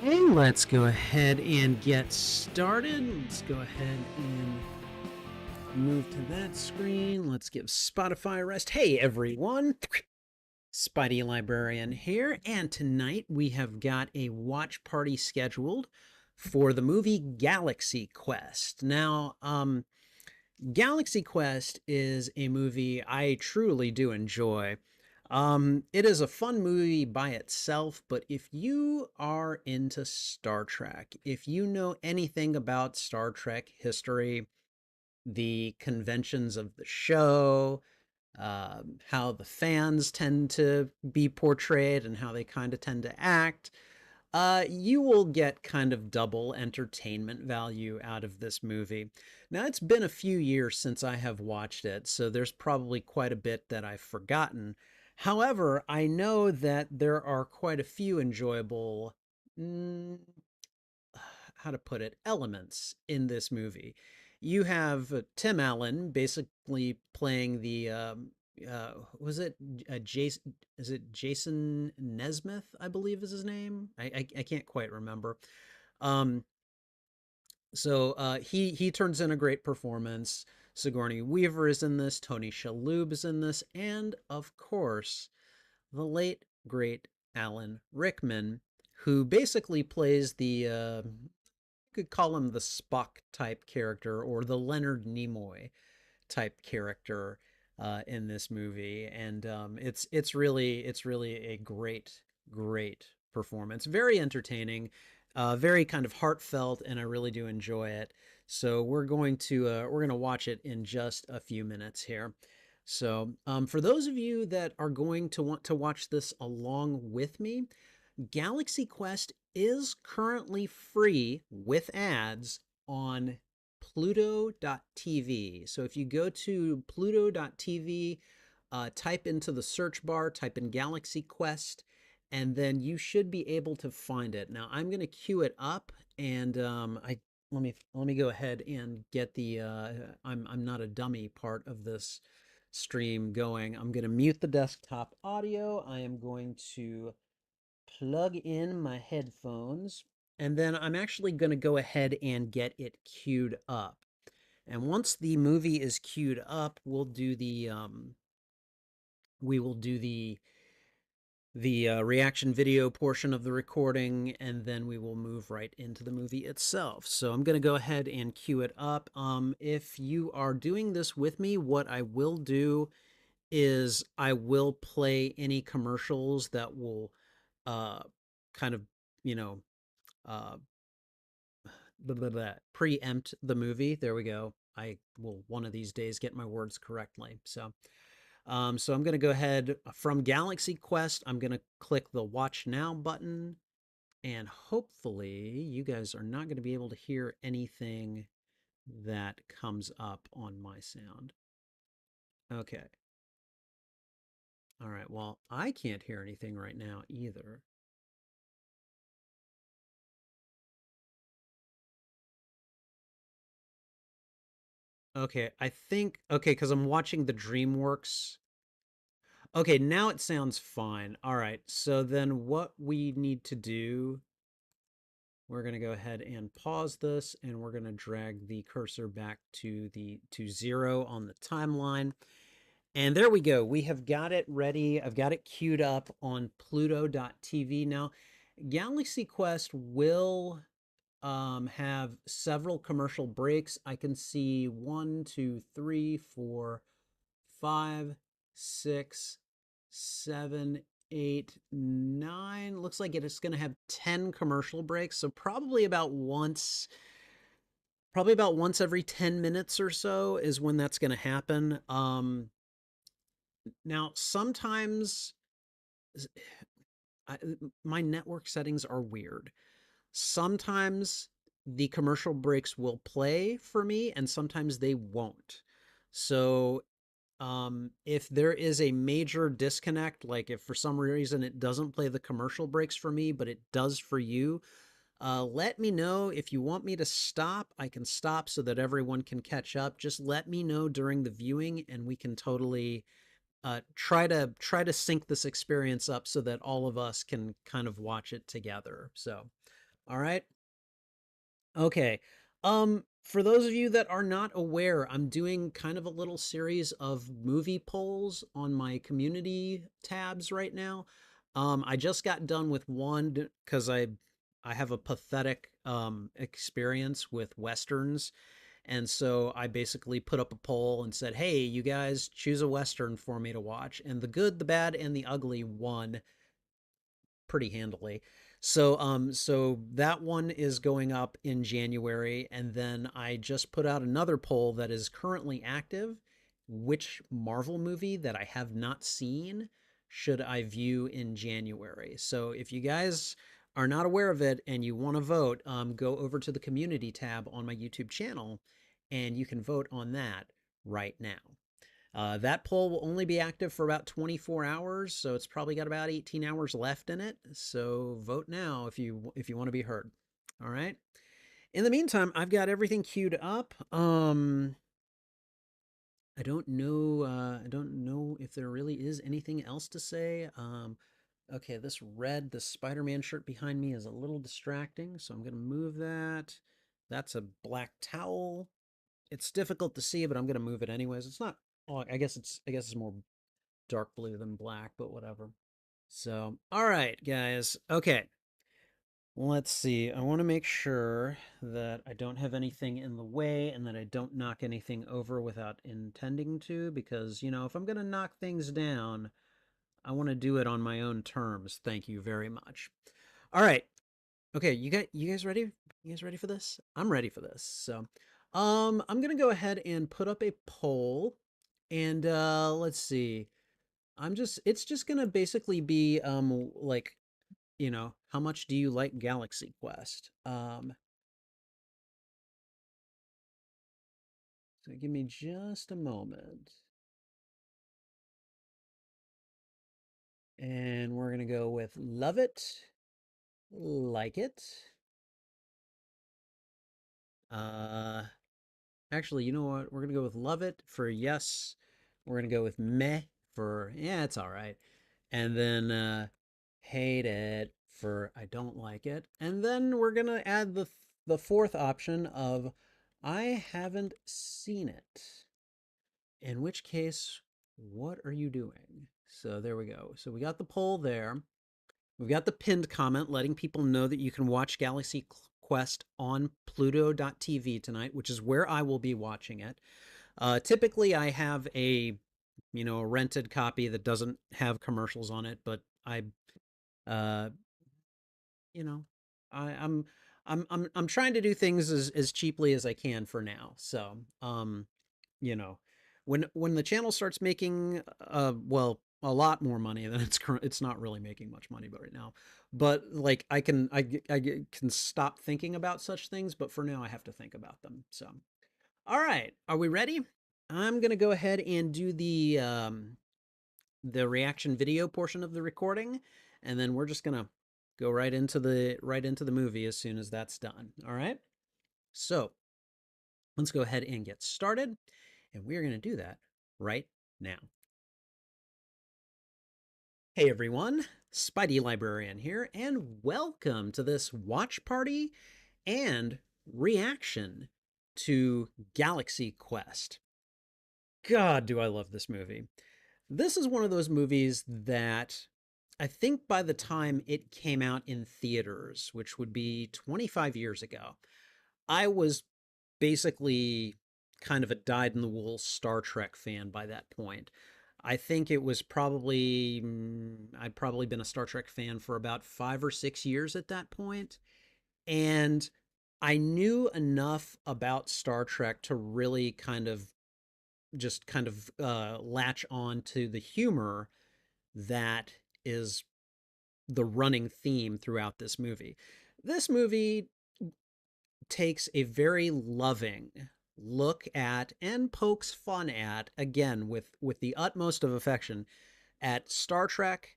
And let's go ahead and get started. Let's go ahead and move to that screen. Let's give Spotify a rest. Hey everyone, Spidey Librarian here, and tonight we have got a watch party scheduled for the movie Galaxy Quest. Now, Galaxy Quest is a movie I truly do enjoy. It is a fun movie by itself, but if you are into Star Trek, if you know anything about Star Trek history, the conventions of the show, how the fans tend to be portrayed and how they kind of tend to act, you will get kind of double entertainment value out of this movie. Now, it's been a few years since I have watched it, so there's probably quite a bit that I've forgotten. However, I know that there are quite a few enjoyable, mm, how to put it, elements in this movie. You have Tim Allen basically playing the was it Jason? Is it Jason Nesmith? I believe is his name. I can't quite remember. Um, he turns in a great performance. Sigourney Weaver is in this. Tony Shalhoub is in this, and of course, the late great Alan Rickman, who basically plays the you could call him the Spock type character or the Leonard Nimoy type character in this movie, and it's really a great performance, very entertaining, very kind of heartfelt, and I really do enjoy it. So we're going to watch it in just a few minutes here. So for those of you that are going to want to watch this along with me, Galaxy Quest is currently free with ads on Pluto TV. So if you go to Pluto TV, type into the search bar, type in Galaxy Quest, and then you should be able to find it. Now I'm going to queue it up, and I let me go ahead and get the I'm not a dummy part of this stream going. I'm going to mute the desktop audio. I am going to plug in my headphones, and then I'm actually going to go ahead and get it queued up. And once the movie is queued up, we will do the reaction video portion of the recording, and then we will move right into the movie itself. So I'm going to go ahead and queue it up. If you are doing this with me, what I will do is I will play any commercials that will uh, kind of, you know, uh, preempt the movie. There we go. I will one of these days get my words correctly. So I'm going to go ahead from Galaxy Quest. I'm going to click the Watch Now button, and hopefully you guys are not going to be able to hear anything that comes up on my sound. Okay. All right. Well, I can't hear anything right now either. Okay, I think okay, because I'm watching the DreamWorks. Okay, now it sounds fine. All right, so then what we need to do, we're going to go ahead and pause this, and we're going to drag the cursor back to 0 on the timeline. And there we go. We have got it ready. I've got it queued up on Pluto TV. Now, Galaxy Quest will have several commercial breaks. I can see 1, 2, 3, 4, 5, 6, 7, 8, 9. Looks like it is going to have 10 commercial breaks. So probably about once every 10 minutes or so is when that's going to happen. Now sometimes I, my network settings are weird. Sometimes the commercial breaks will play for me and sometimes they won't. So if there is a major disconnect, like if for some reason it doesn't play the commercial breaks for me, but it does for you, let me know. If you want me to stop, I can stop so that everyone can catch up. Just let me know during the viewing, and we can totally try to sync this experience up so that all of us can kind of watch it together. So All right. Okay. For those of you that are not aware, I'm doing kind of a little series of movie polls on my community tabs right now. I just got done with one because I have a pathetic experience with westerns, and so I basically put up a poll and said, "Hey, you guys, choose a western for me to watch." And The Good, the Bad, and the Ugly won pretty handily. So that one is going up in January, and then I just put out another poll that is currently active. Which Marvel movie that I have not seen should I view in January? So if you guys are not aware of it and you want to vote, go over to the community tab on my YouTube channel, and you can vote on that right now. That poll will only be active for about 24 hours, so it's probably got about 18 hours left in it. So vote now if you want to be heard. All right. In the meantime, I've got everything queued up. I don't know. I don't know if there really is anything else to say. Okay, this Spider-Man shirt behind me is a little distracting, so I'm gonna move that. That's a black towel. It's difficult to see, but I'm gonna move it anyways. It's not. Oh, I guess it's more dark blue than black, but whatever. So, all right, guys. Okay, let's see. I want to make sure that I don't have anything in the way and that I don't knock anything over without intending to, because, if I'm going to knock things down, I want to do it on my own terms. Thank you very much. All right. Okay, you guys ready? You guys ready for this? I'm ready for this. So, I'm going to go ahead and put up a poll, and let's see. It's just gonna basically be like, how much do you like Galaxy Quest? So give me just a moment. And we're gonna go with love it, like it. Uh Actually, you know what? We're gonna go with love it for yes. We're gonna go with meh for yeah, it's all right. And then hate it for I don't like it. And then we're gonna add the fourth option of I haven't seen it. In which case, what are you doing? So there we go. So we got the poll there. We've got the pinned comment letting people know that you can watch Galaxy Quest on Pluto TV tonight, which is where I will be watching it. Typically, I have a rented copy that doesn't have commercials on it, but uh, you know, I, I'm trying to do things as cheaply as I can for now. So, you know, when the channel starts making well a lot more money than it's not really making much money but right now, but like I can stop thinking about such things, but for now I have to think about them. So, all right, are we ready? I'm gonna go ahead and do the reaction video portion of the recording, and then we're just gonna go right into the movie as soon as that's done. All right. So let's go ahead and get started, and we're gonna do that right now. Hey everyone, Spidey Librarian here, and welcome to this watch party and reaction to Galaxy Quest. God, do I love this movie. This is one of those movies that I think by the time it came out in theaters, which would be 25 years ago, I was basically kind of a dyed in the wool Star Trek fan by that point. I think it was probably, I'd probably been a Star Trek fan for about 5 or 6 years at that point. And I knew enough about Star Trek to really kind of latch on to the humor that is the running theme throughout this movie. This movie takes a very loving look at and pokes fun at, again with the utmost of affection, at Star Trek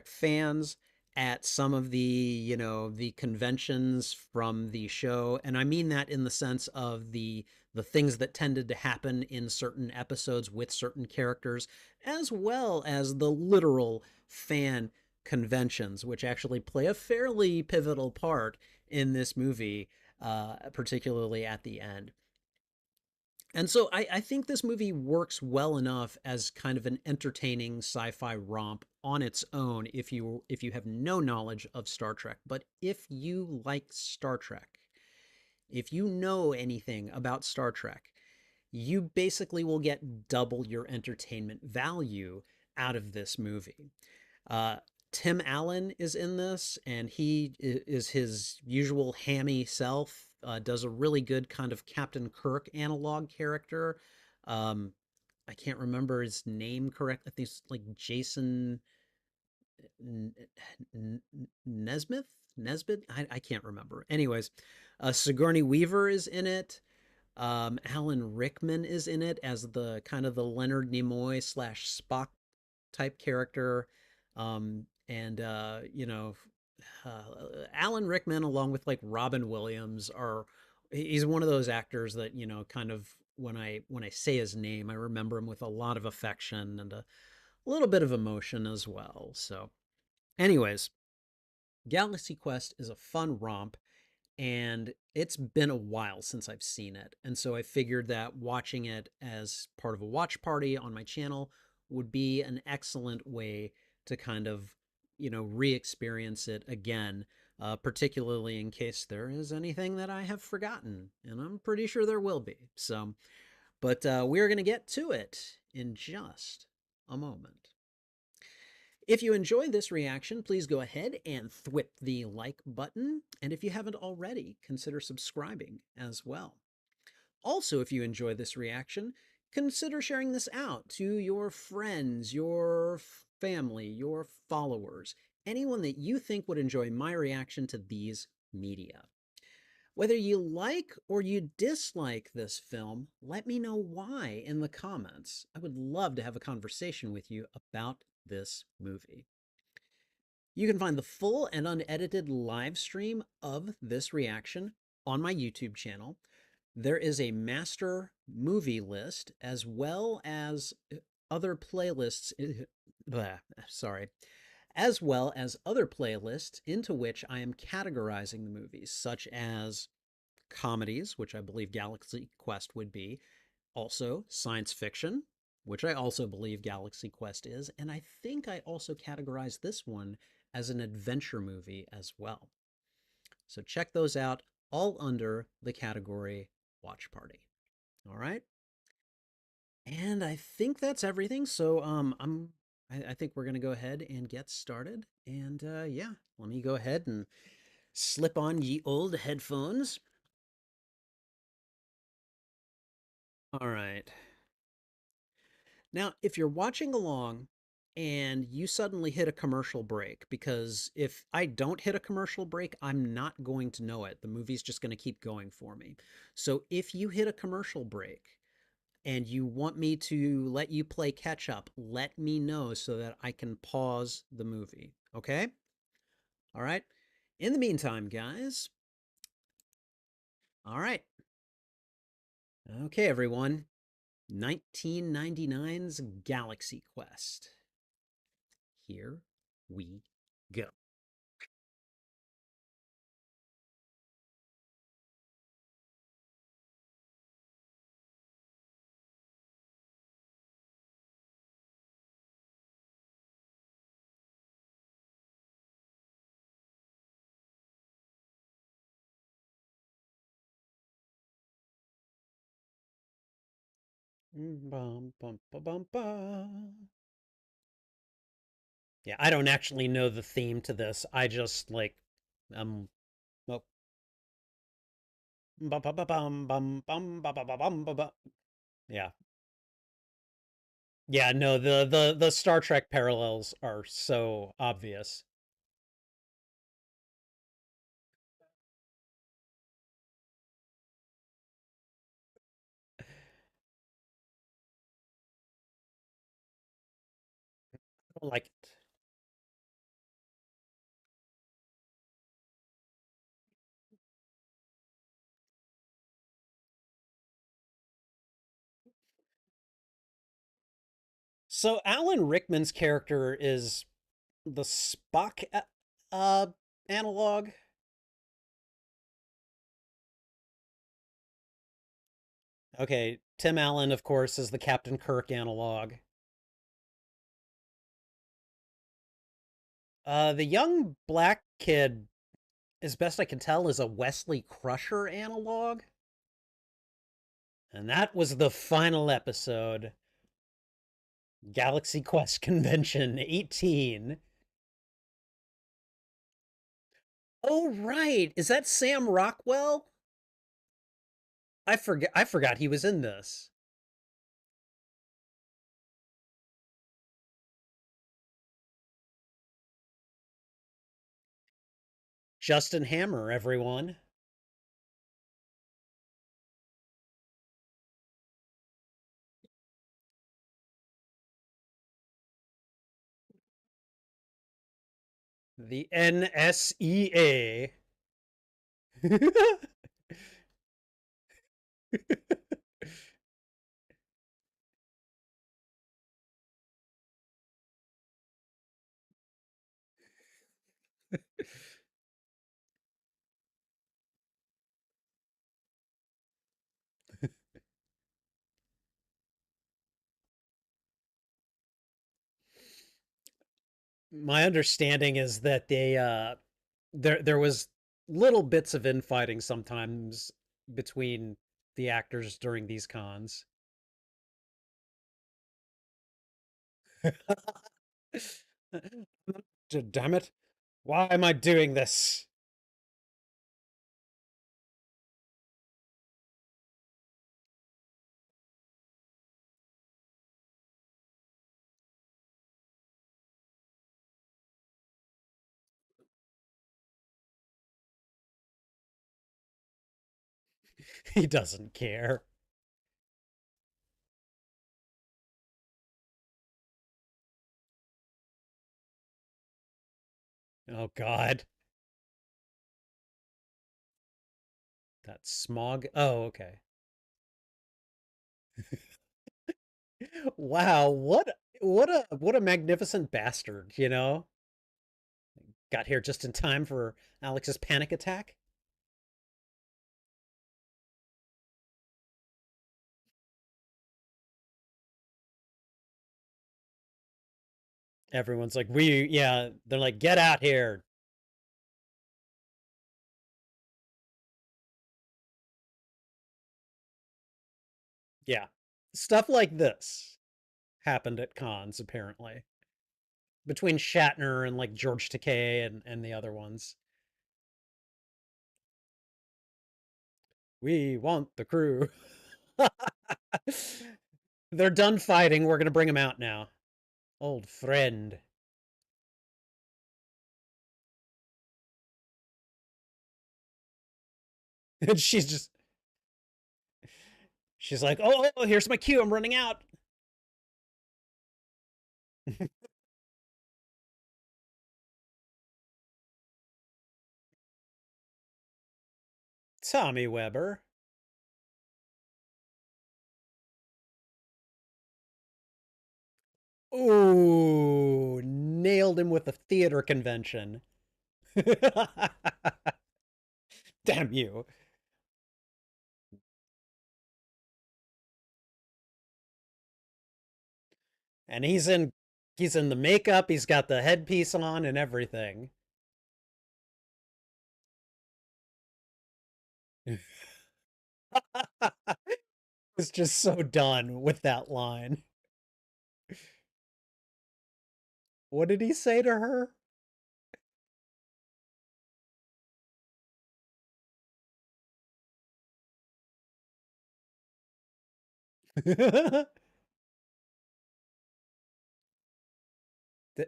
fans, at some of the conventions from the show, and I mean that in the sense of the things that tended to happen in certain episodes with certain characters, as well as the literal fan conventions, which actually play a fairly pivotal part in this movie, particularly at the end. And so I think this movie works well enough as kind of an entertaining sci-fi romp on its own if you have no knowledge of Star Trek. But if you like Star Trek, if you know anything about Star Trek, you basically will get double your entertainment value out of this movie. Uh, Tim Allen is in this, and he is his usual hammy self. Does a really good kind of Captain Kirk analog character. Um, I can't remember his name correct. I think it's like Jason Nesmith. Nesbitt. I can't remember. Anyways, Sigourney Weaver is in it. Alan Rickman is in it as the kind of the Leonard Nimoy slash Spock type character. And Alan Rickman, along with like Robin Williams, he's one of those actors that, kind of when I say his name, I remember him with a lot of affection and a little bit of emotion as well. So, anyways, Galaxy Quest is a fun romp, and it's been a while since I've seen it. And so I figured that watching it as part of a watch party on my channel would be an excellent way to kind of, re-experience it again, particularly in case there is anything that I have forgotten. And I'm pretty sure there will be. So, but we're going to get to it in just a moment. If you enjoyed this reaction, please go ahead and thwip the like button. And if you haven't already, consider subscribing as well. Also, if you enjoy this reaction, consider sharing this out to your friends, your family, your followers, anyone that you think would enjoy my reaction to these media. Whether you like or you dislike this film, let me know why in the comments. I would love to have a conversation with you about this movie. You can find the full and unedited live stream of this reaction on my YouTube channel. There is a master movie list as well as other playlists. Sorry. As well as other playlists into which I am categorizing the movies, such as comedies, which I believe Galaxy Quest would be, also science fiction, which I also believe Galaxy Quest is, and I think I also categorize this one as an adventure movie as well. So check those out, all under the category Watch Party. All right. And I think that's everything. So I think we're gonna go ahead and get started. And yeah, let me go ahead and slip on ye old headphones. All right. Now, if you're watching along and you suddenly hit a commercial break, because if I don't hit a commercial break, I'm not going to know it. The movie's just going to keep going for me. So if you hit a commercial break and you want me to let you play catch up, let me know so that I can pause the movie. Okay? All right. In the meantime, guys. All right. Okay, everyone. 1999's Galaxy Quest. Here we go. Bum, bum, ba, bum, ba. Yeah, I don't actually know the theme to this. I just like um well, ba, ba, ba, bum, bum, bum, ba, ba, ba, bum, ba, ba. Yeah. Yeah, no, the Star Trek parallels are so obvious. I don't like it. So Alan Rickman's character is the Spock uh analog. Okay, Tim Allen, of course, is the Captain Kirk analog. The young black kid, as best I can tell, is a Wesley Crusher analog. And that was the final episode. Galaxy Quest Convention 18. Oh right. Is that Sam Rockwell? I forgot he was in this. Justin Hammer, everyone. The NSEA. My understanding is that there was little bits of infighting sometimes between the actors during these cons. Damn it. Why am I doing this? He doesn't care. Oh god. That smog. Oh, okay. Wow, what a magnificent bastard, you know? Got here just in time for Alex's panic attack. Everyone's like, yeah, they're like, get out here. Yeah. Stuff like this happened at cons, apparently. Between Shatner and like George Takei and the other ones. We want the crew. They're done fighting. We're going to bring them out now. Old friend. And she's like, oh, here's my cue. I'm running out. Tommy Weber. Ooh, nailed him with the theater convention. Damn you. And he's in the makeup, he's got the headpiece on and everything. It's just so done with that line. What did he say to her?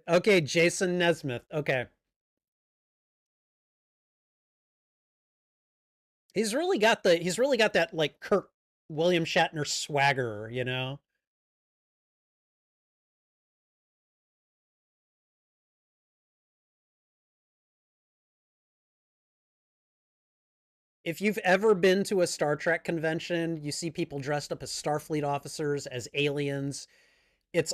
Okay, Jason Nesmith. Okay. He's really got that like Kirk William Shatner swagger, you know? If you've ever been to a Star Trek convention, you see people dressed up as Starfleet officers, as aliens. It's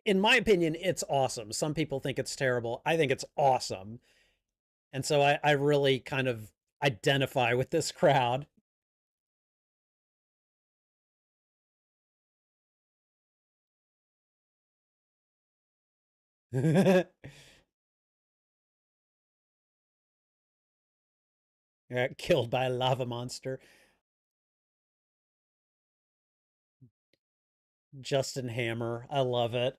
In my opinion, it's awesome. Some people think it's terrible. I think it's awesome. And so I really kind of identify with this crowd. Killed by a lava monster. Justin Hammer. I love it.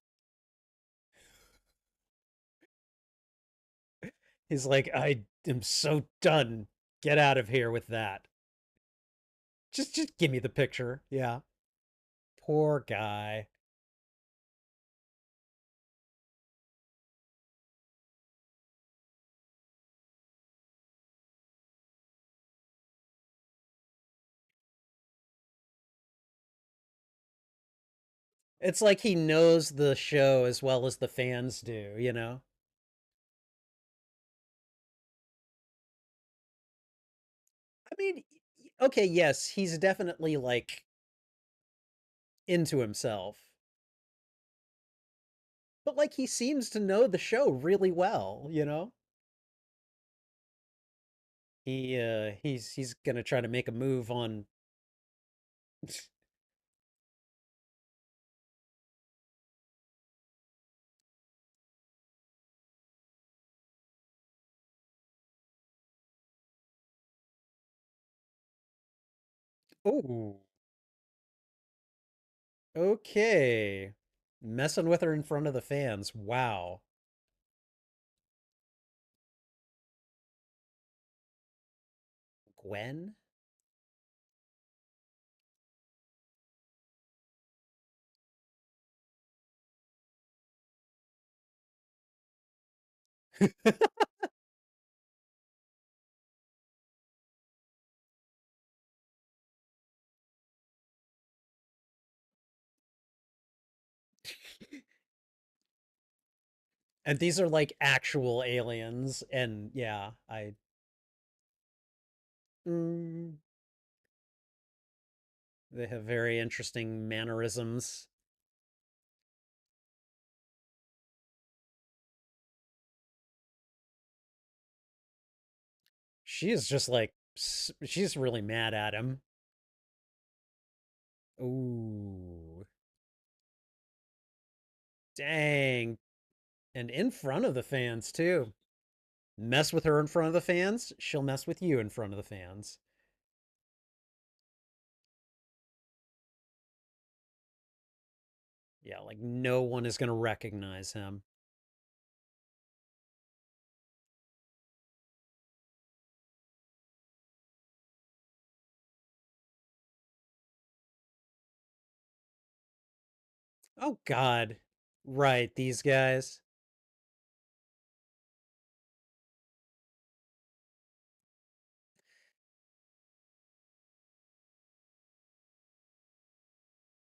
He's like, I am so done. Get out of here with that. Just give me the picture. Yeah. Poor guy. It's like he knows the show as well as the fans do, you know? I mean, okay, yes, he's definitely like into himself, but like he seems to know the show really well, you know? He's gonna try to make a move on. Oh, okay. Messing with her in front of the fans. Wow. Gwen? And these are like actual aliens, and yeah, mm, they have very interesting mannerisms. She is just like she's really mad at him. Ooh, dang. And in front of the fans, too. Mess with her in front of the fans, she'll mess with you in front of the fans. Yeah, like no one is going to recognize him. Oh, God. Right, these guys.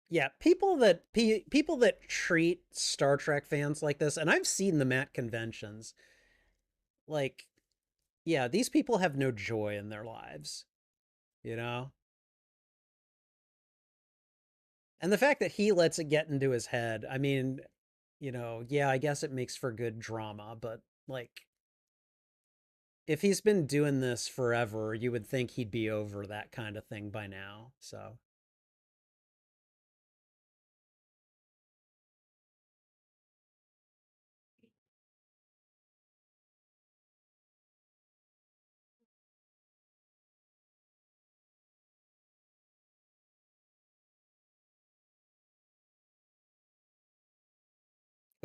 Yeah, people that treat Star Trek fans like this, and I've seen them at conventions. Like, yeah, these people have no joy in their lives, you know? And the fact that he lets it get into his head, I mean, yeah, I guess it makes for good drama, but like if he's been doing this forever, you would think he'd be over that kind of thing by now. So,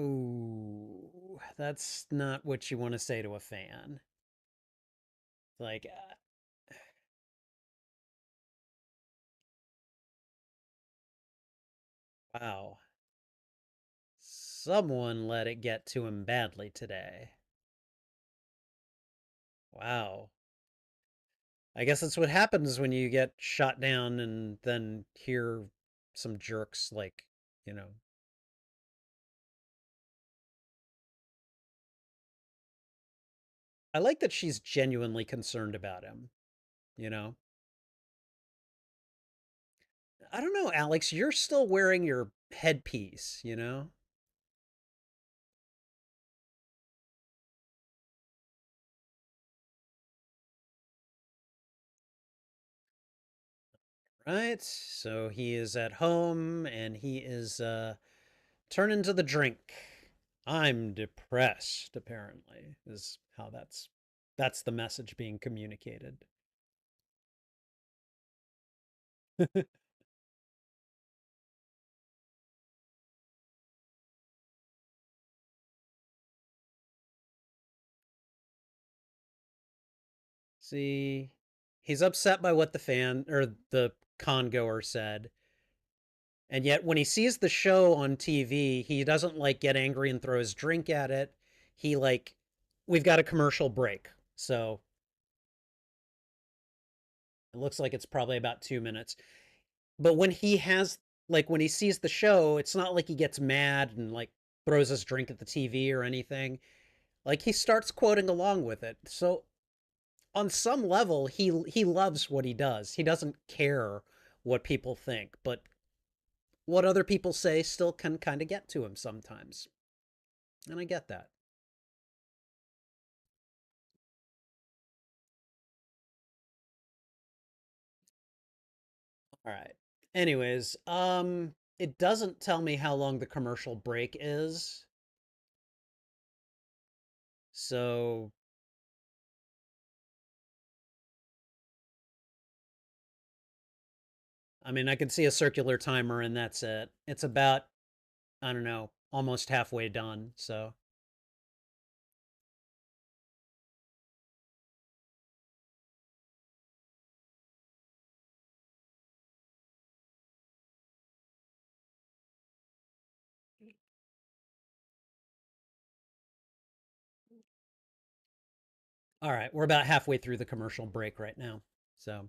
ooh, that's not what you want to say to a fan. Like, wow, someone let it get to him badly today. Wow. I guess that's what happens when you get shot down and then hear some jerks like, you know. I like that she's genuinely concerned about him, you know. I don't know, Alex, you're still wearing your headpiece, you know? right. So he is at home and he is turning to the drink. I'm depressed, apparently, is how that's the message being communicated. See, he's upset by what the fan or the con goer said. And yet when he sees the show on TV, he doesn't like get angry and throw his drink at it. He like we've got a commercial break. So it looks like it's probably about 2 minutes. But when he has like when he sees the show, it's not like he gets mad and like throws his drink at the TV or anything. Like he starts quoting along with it. So on some level, he loves what he does. He doesn't care what people think, but what other people say still can kind of get to him sometimes. And I get that. All right. Anyways, it doesn't tell me how long the commercial break is. So, I mean, I can see a circular timer and that's it. It's about, I don't know, almost halfway done. So, all right, we're about halfway through the commercial break right now. So,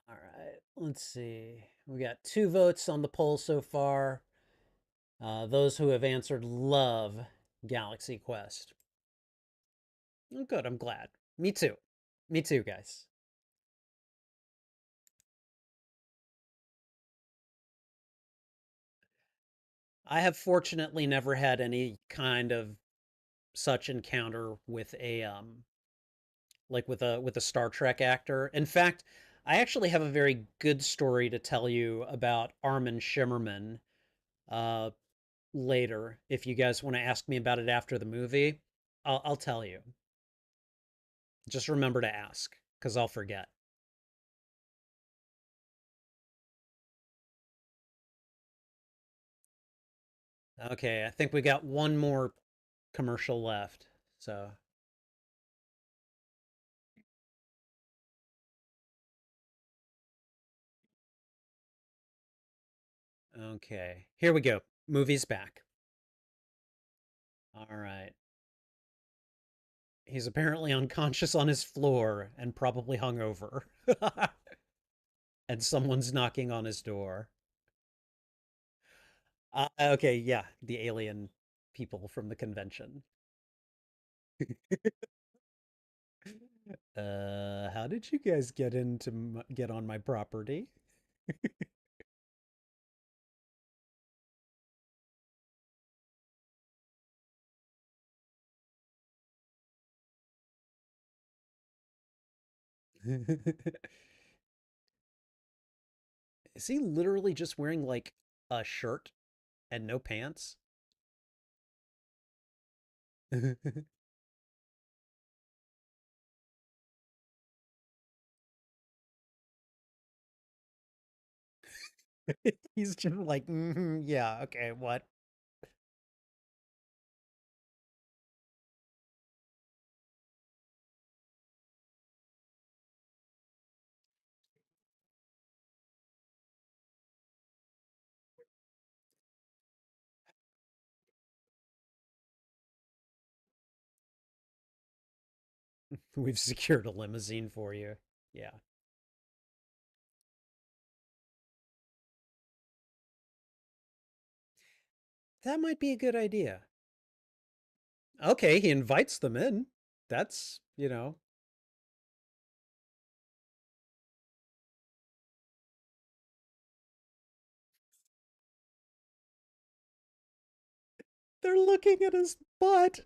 all right, let's see. We got 2 votes on the poll so far. Those who have answered love Galaxy Quest. Oh, good, I'm glad. Me too. Me too, guys. I have fortunately never had any kind of such encounter with a like with a Star Trek actor. In fact, I actually have a very good story to tell you about Armin Shimmerman uh later if you guys want to ask me about it after the movie. I'll tell you. Just remember to ask cuz I'll forget. Okay, I think we got one more commercial left. So, okay. Here we go. Movie's back. All right. He's apparently unconscious on his floor and probably hungover. And someone's knocking on his door. Okay, yeah, the alien people from the convention. How did you guys get get on my property? Is he literally just wearing like a shirt and no pants? He's just like, yeah, okay, what? We've secured a limousine for you. Yeah. That might be a good idea. Okay, he invites them in. That's. They're looking at his butt.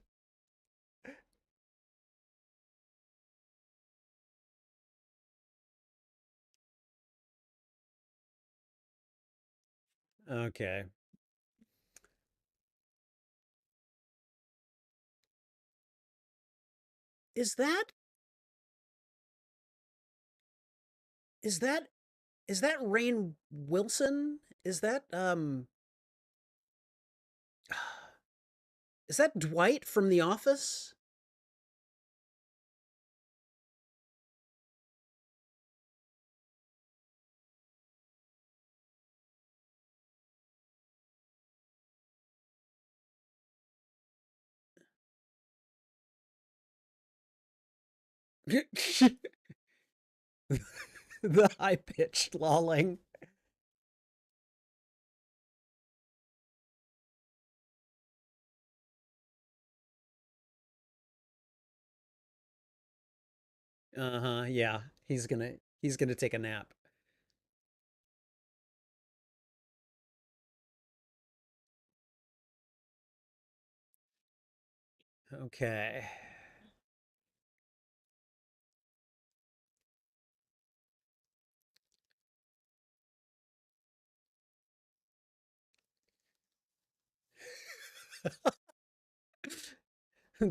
Okay. Is that is that is that Rainn Wilson? Is that Dwight from The Office? The high pitched lolling. Uh-huh, yeah. He's gonna take a nap. Okay.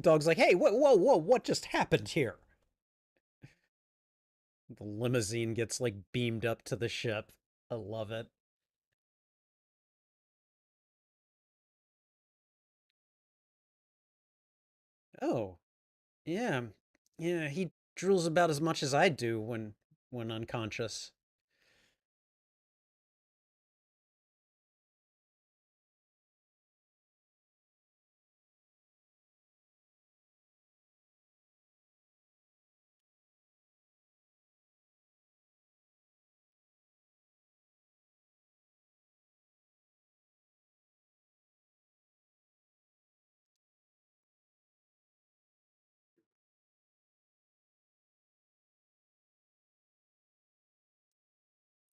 Dog's like, hey, whoa, what just happened here? The limousine gets like beamed up to the ship. I love it. Oh, yeah. Yeah, he drools about as much as I do when unconscious.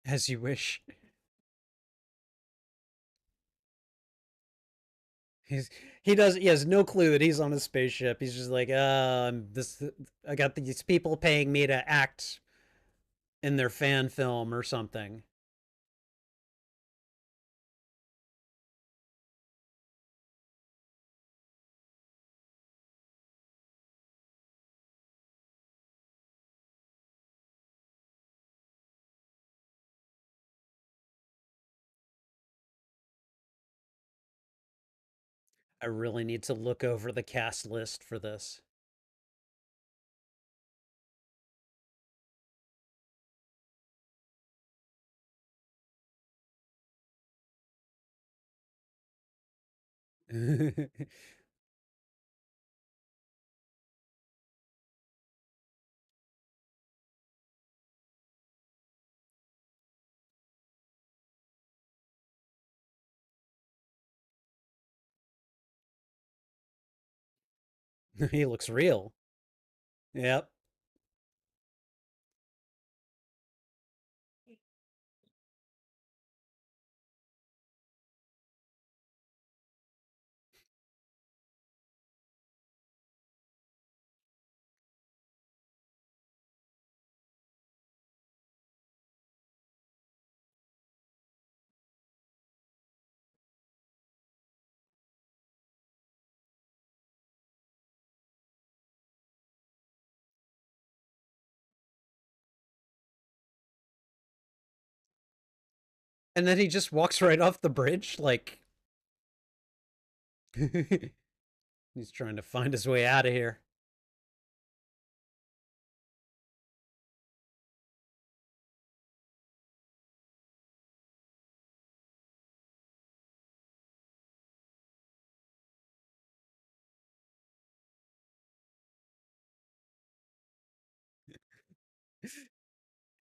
As you wish. He's he has no clue that he's on a spaceship. He's just like, this I got these people paying me to act in their fan film or something. I really need to look over the cast list for this. He looks real. Yep. And then he just walks right off the bridge like he's trying to find his way out of here.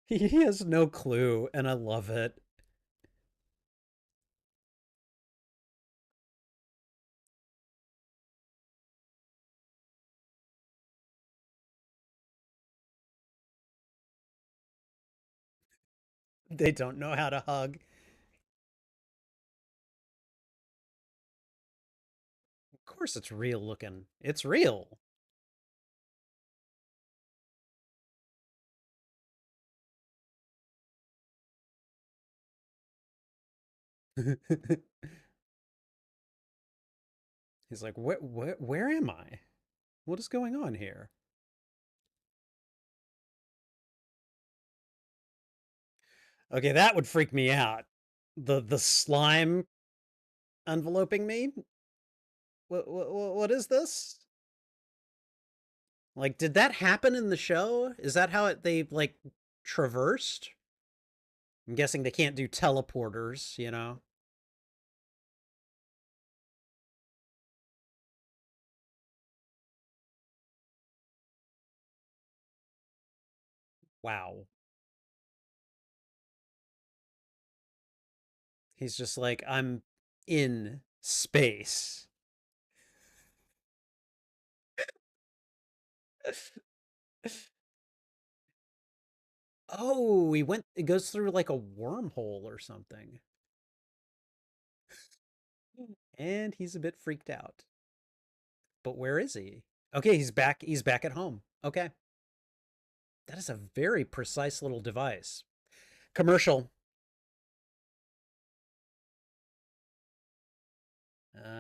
He has no clue, and I love it. They don't know how to hug. Of course, it's real looking. It's real. He's like, where am I? What is going on here? Okay, that would freak me out. The slime enveloping me. What is this? Like, did that happen in the show? Is that how they like traversed? I'm guessing they can't do teleporters, you know? Wow. He's just like, I'm in space. Oh, it goes through like a wormhole or something. And he's a bit freaked out. But where is he? Okay, he's back at home. Okay. That is a very precise little device. Commercial.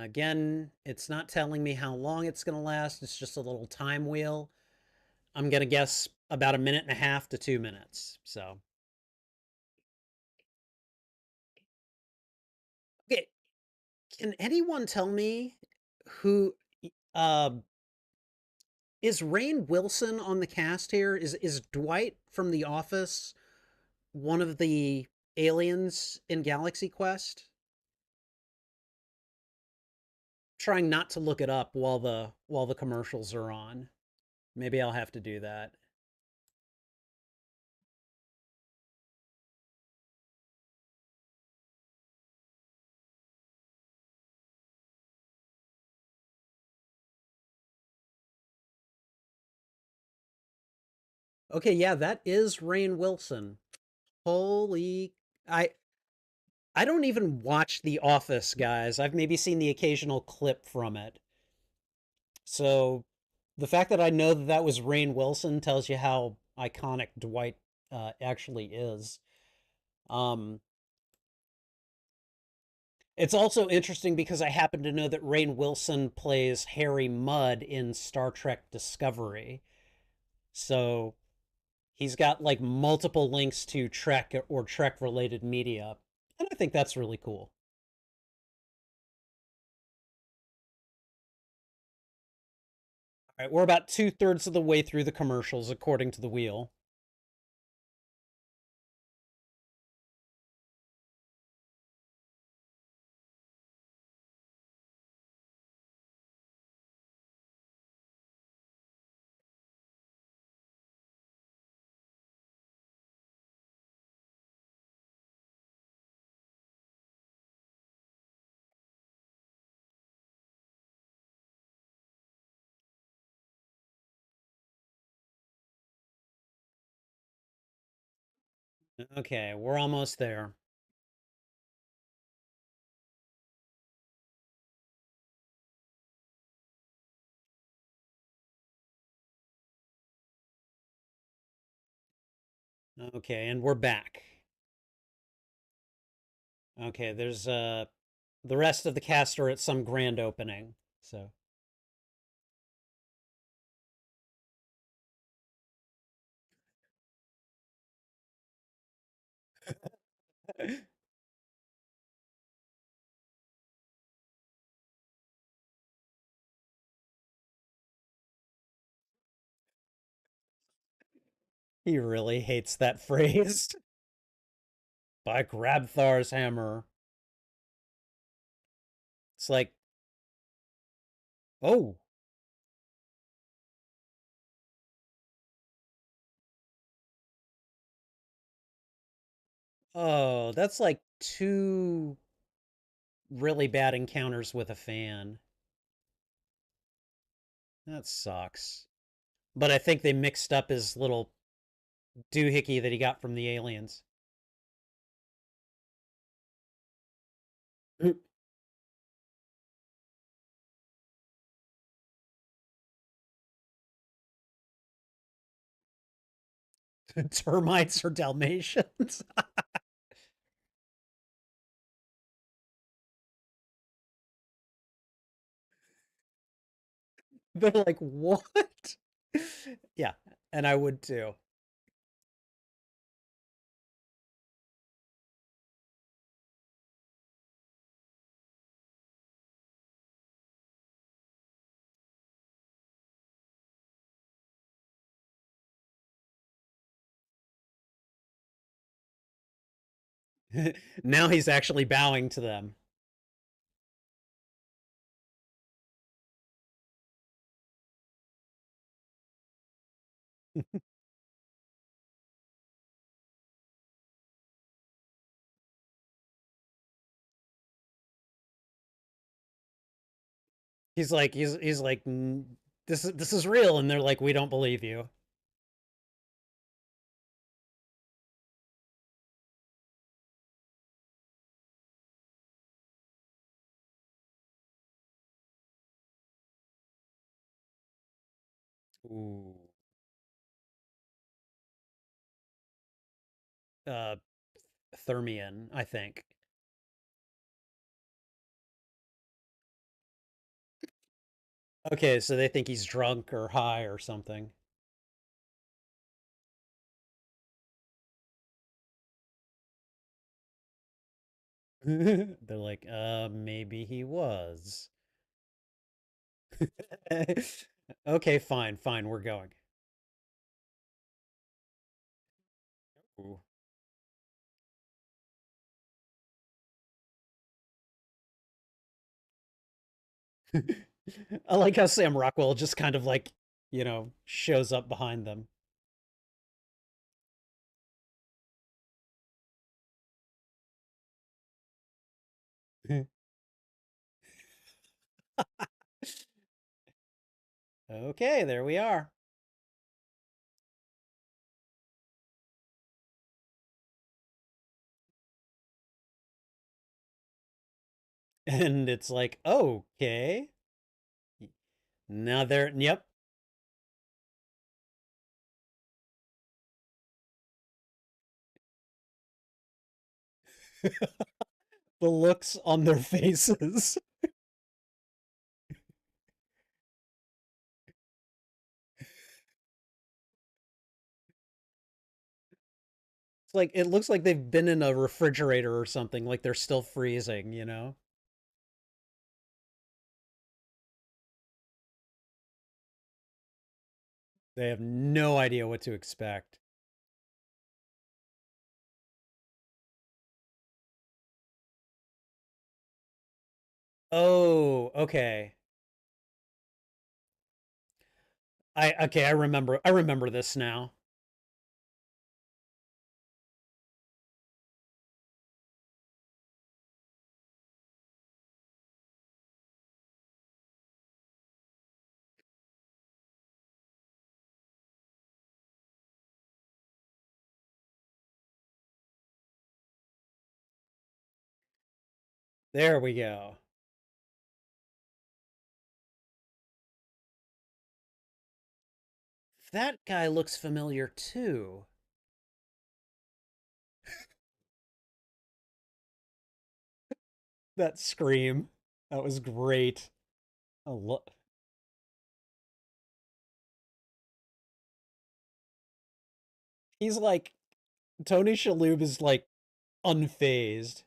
Again, it's not telling me how long it's going to last. It's just a little time wheel. I'm going to guess about a minute and a half to 2 minutes. So, okay, can anyone tell me who uh is Rainn Wilson on the cast here? Is Dwight from The Office one of the aliens in Galaxy Quest? Trying not to look it up while the commercials are on. Maybe I'll have to do that. Okay, yeah, that is Rainn Wilson. Holy I I don't even watch The Office, guys. I've maybe seen the occasional clip from it. So the fact that I know that that was Rainn Wilson tells you how iconic Dwight actually is. Um, it's also interesting because I happen to know that Rainn Wilson plays Harry Mudd in Star Trek Discovery. So he's got like multiple links to Trek or Trek related media. And I think that's really cool. All right, we're about 2/3 of the way through the commercials, according to the wheel. Okay, we're almost there. Okay, and we're back. Okay, there's the rest of the cast are at some grand opening. So he really hates that phrase. By Grabthar's hammer. It's like, oh, oh, that's like two really bad encounters with a fan. That sucks. But I think they mixed up his little doohickey that he got from the aliens. Termites or Dalmatians. They're like, what? Yeah, and I would too. Now he's actually bowing to them. He's like this is real, and they're like, we don't believe you. Ooh. Uh, Thermian, I think. Okay, so they think he's drunk or high or something. They're like, maybe he was. Okay, fine, fine, we're going. Ooh. I like how Sam Rockwell just kind of like, shows up behind them. Okay, there we are. And it's like, okay. Now they're, yep. The looks on their faces. It's like, it looks like they've been in a refrigerator or something, like they're still freezing. They have no idea what to expect. Oh, okay. Okay, I remember this now. There we go. That guy looks familiar too. That scream. That was great. I lo- He's like Tony Shalhoub is like unfazed.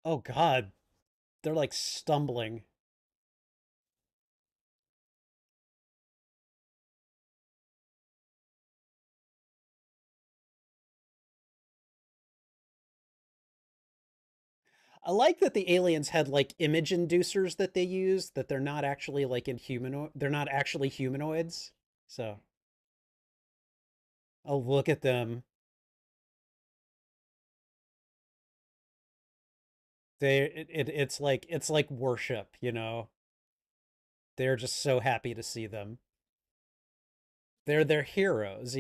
Oh God, they're like stumbling. I like that the aliens had like image inducers that they use that they're not actually like in humanoid. They're not actually humanoids. So, oh look at them. It's like worship. They're just so happy to see them. They're their heroes.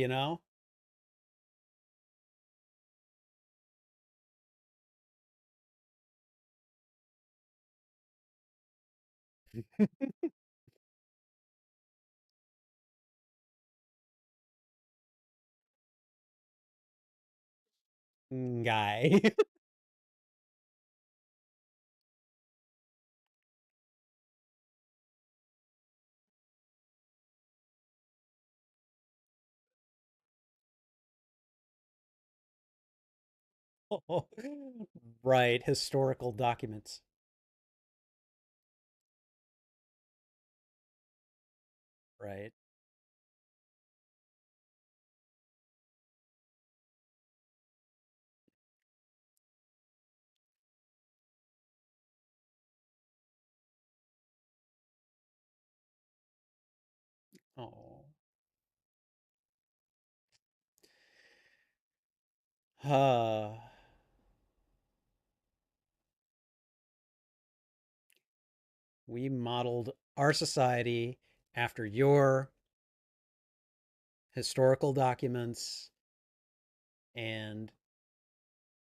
guy. Right, historical documents. Right. Oh. Uh, we modeled our society after your historical documents, and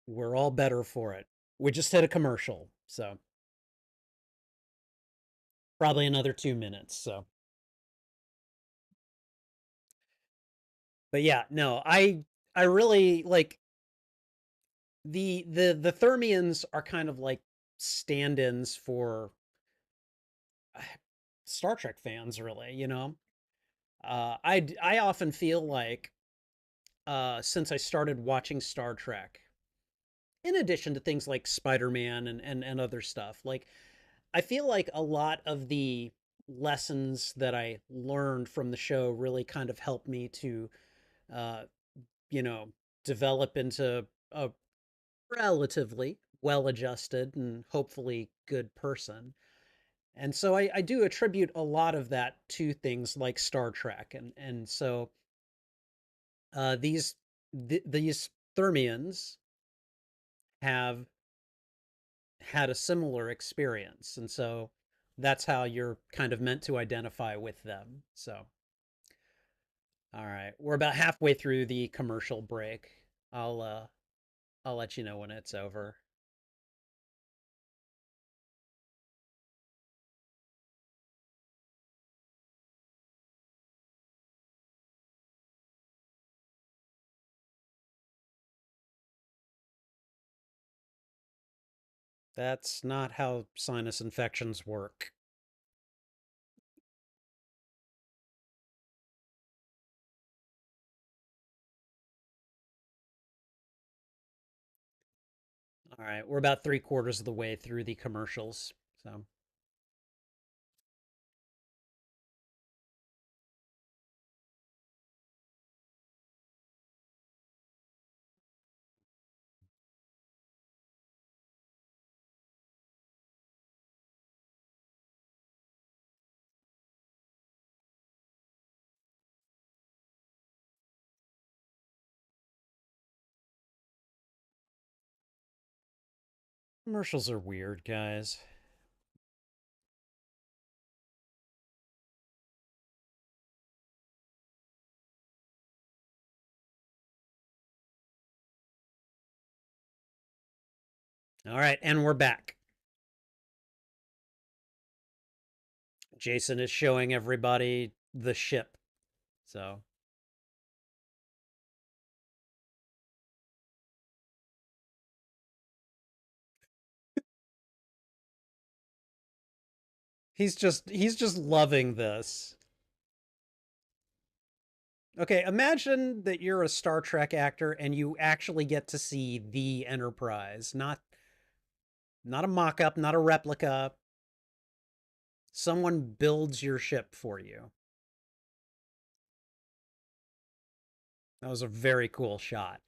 we're all better for it. We just hit a commercial, so probably another 2 minutes. So, but yeah, no, I really like the Thermians are kind of like stand-ins for Star Trek fans, really. I often feel like since I started watching Star Trek, in addition to things like Spider-Man and other stuff, like I feel like a lot of the lessons that I learned from the show really kind of helped me to uh, you know, develop into a relatively well-adjusted and hopefully good person. And so I do attribute a lot of that to things like Star Trek, and so these Thermians have had a similar experience, and so that's how you're kind of meant to identify with them. So, all right, we're about halfway through the commercial break. I'll uh, I'll let you know when it's over. That's not how sinus infections work. All right, we're about three-quarters of the way through the commercials. So commercials are weird, guys. All right, and we're back. Jason is showing everybody the ship. So he's just loving this. Okay, imagine that you're a Star Trek actor and you actually get to see the Enterprise, not a mock-up, not a replica. Someone builds your ship for you. That was a very cool shot.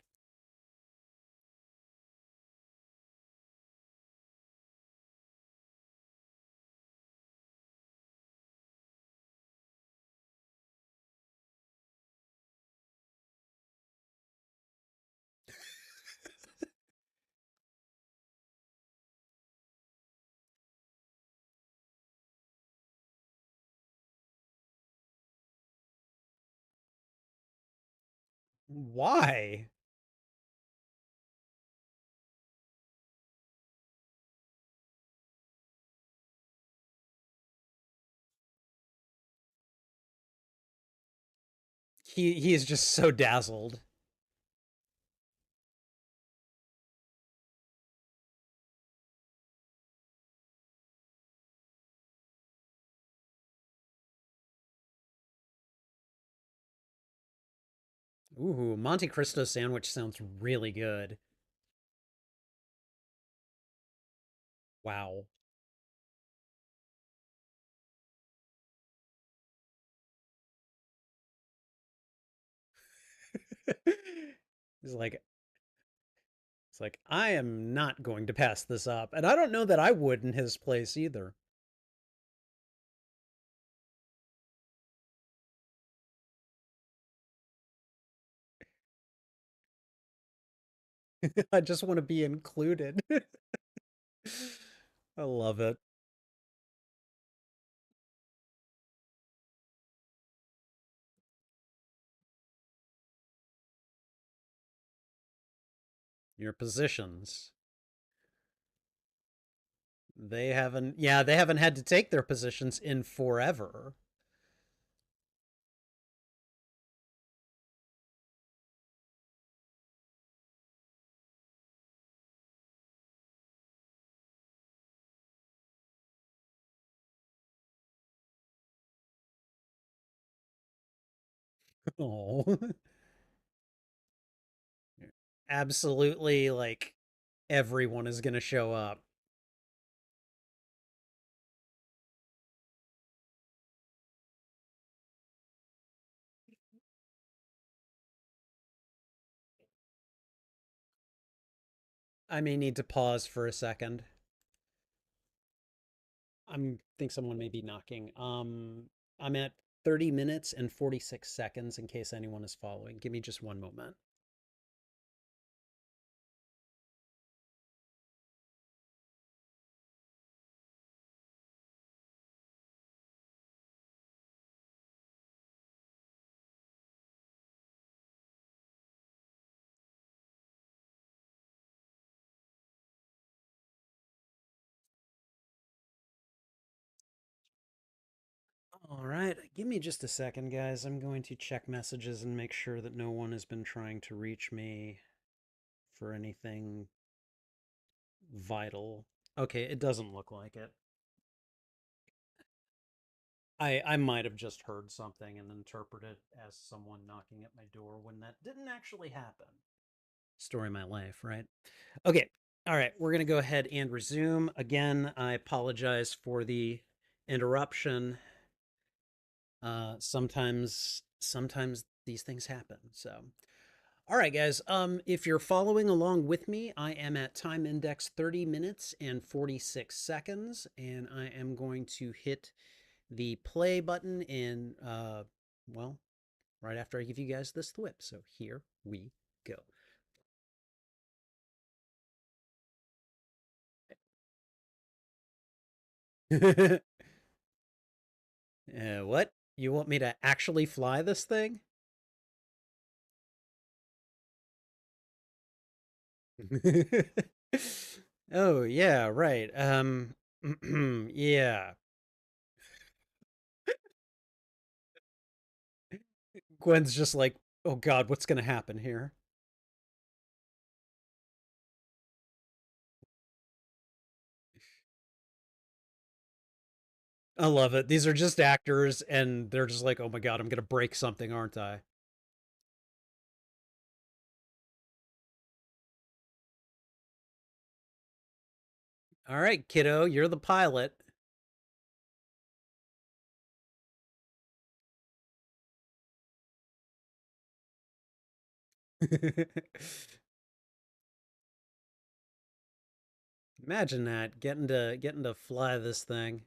Why? He is just so dazzled. Ooh, Monte Cristo sandwich sounds really good. Wow. It's like it's like I am not going to pass this up, and I don't know that I would in his place either. I just want to be included. I love it. Your positions. They haven't had to take their positions in forever. Oh. Absolutely, like everyone is going to show up. I may need to pause for a second. I think someone may be knocking. I'm at 30 minutes and 46 seconds in case anyone is following. Give me just one moment. All right, give me just a second, guys. I'm going to check messages and make sure that no one has been trying to reach me for anything vital. Okay, it doesn't look like it. I might have just heard something and interpreted as someone knocking at my door when that didn't actually happen. Story of my life, right? Okay. All right, we're going to go ahead and resume. Again, I apologize for the interruption. Sometimes these things happen. So, all right, guys. If you're following along with me, I am at time index 30 minutes and 46 seconds, and I am going to hit the play button in, well, right after I give you guys this thwip. So here we go. What? You want me to actually fly this thing? Oh, yeah, right. Yeah. Gwen's just like, oh God, what's going to happen here? I love it. These are just actors, and they're just like, oh my God, I'm going to break something, aren't I? All right, kiddo, you're the pilot. Imagine that, getting to fly this thing.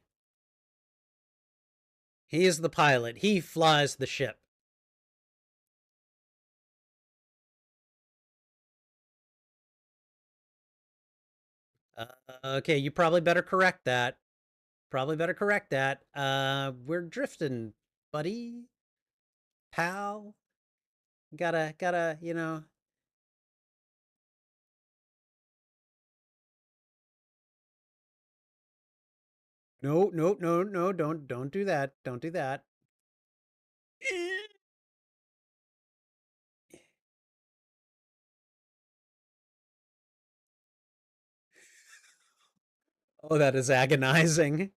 He is the pilot. He flies the ship. Uh, okay, you probably better correct that. Probably better correct that. We're drifting, buddy, pal. Gotta, No, no, no, no, don't do that. Don't do that. Oh, that is agonizing.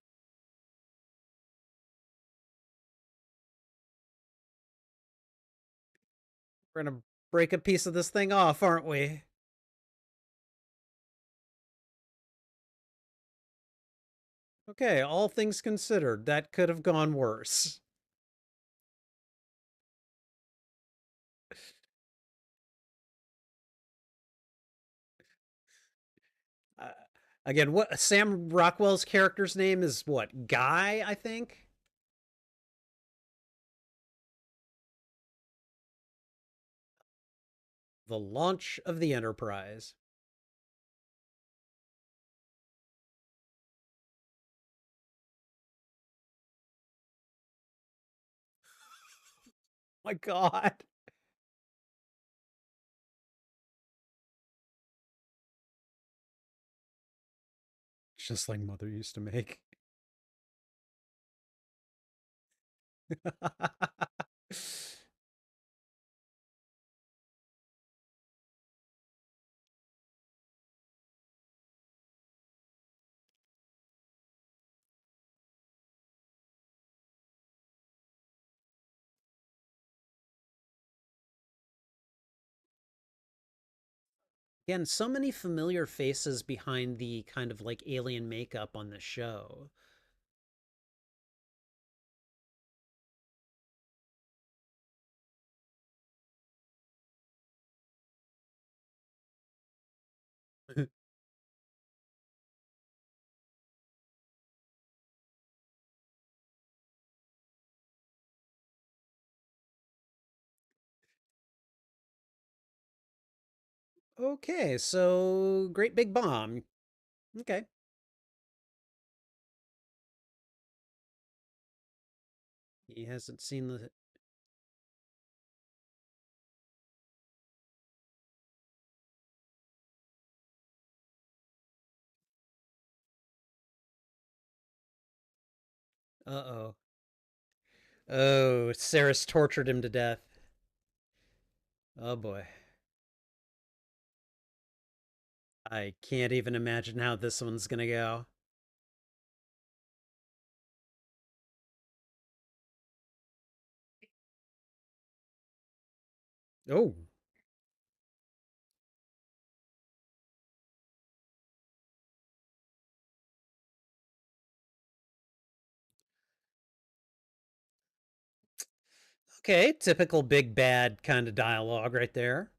We're gonna break a piece of this thing off, aren't we? Okay, all things considered, that could have gone worse. Uh, Again, what Sam Rockwell's character's name is what? Guy, I think? The launch of the Enterprise. My God. Just like Mother used to make. Again, so many familiar faces behind the kind of like alien makeup on the show. Okay, so Great Big Bomb. Okay. He hasn't seen the. Uh-oh. Oh, Saris tortured him to death. Oh boy. I can't even imagine how this one's gonna go. Oh. Okay, typical big bad kind of dialogue right there.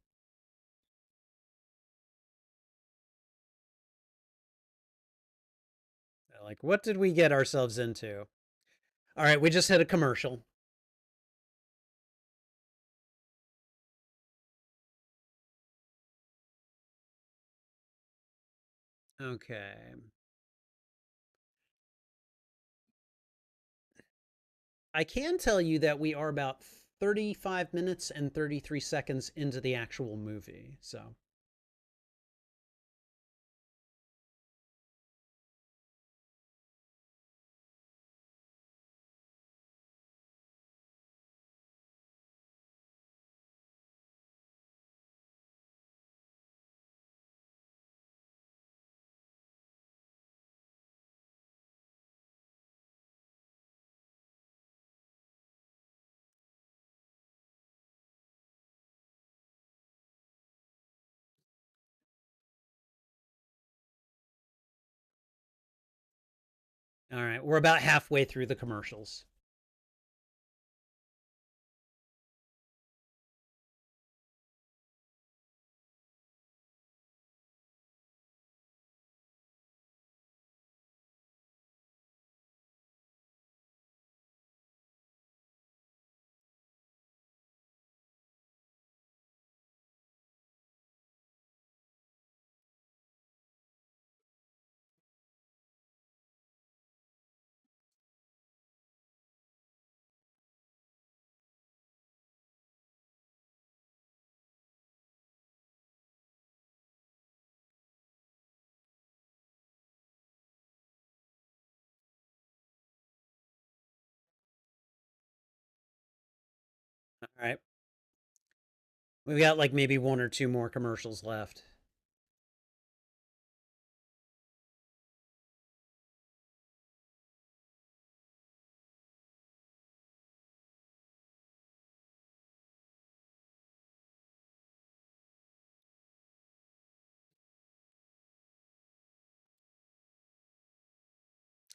Like, what did we get ourselves into? All right, we just hit a commercial. Okay. I can tell you that we are about 35 minutes and 33 seconds into the actual movie. So, all right, we're about halfway through the commercials. All right. We've got like maybe one or two more commercials left.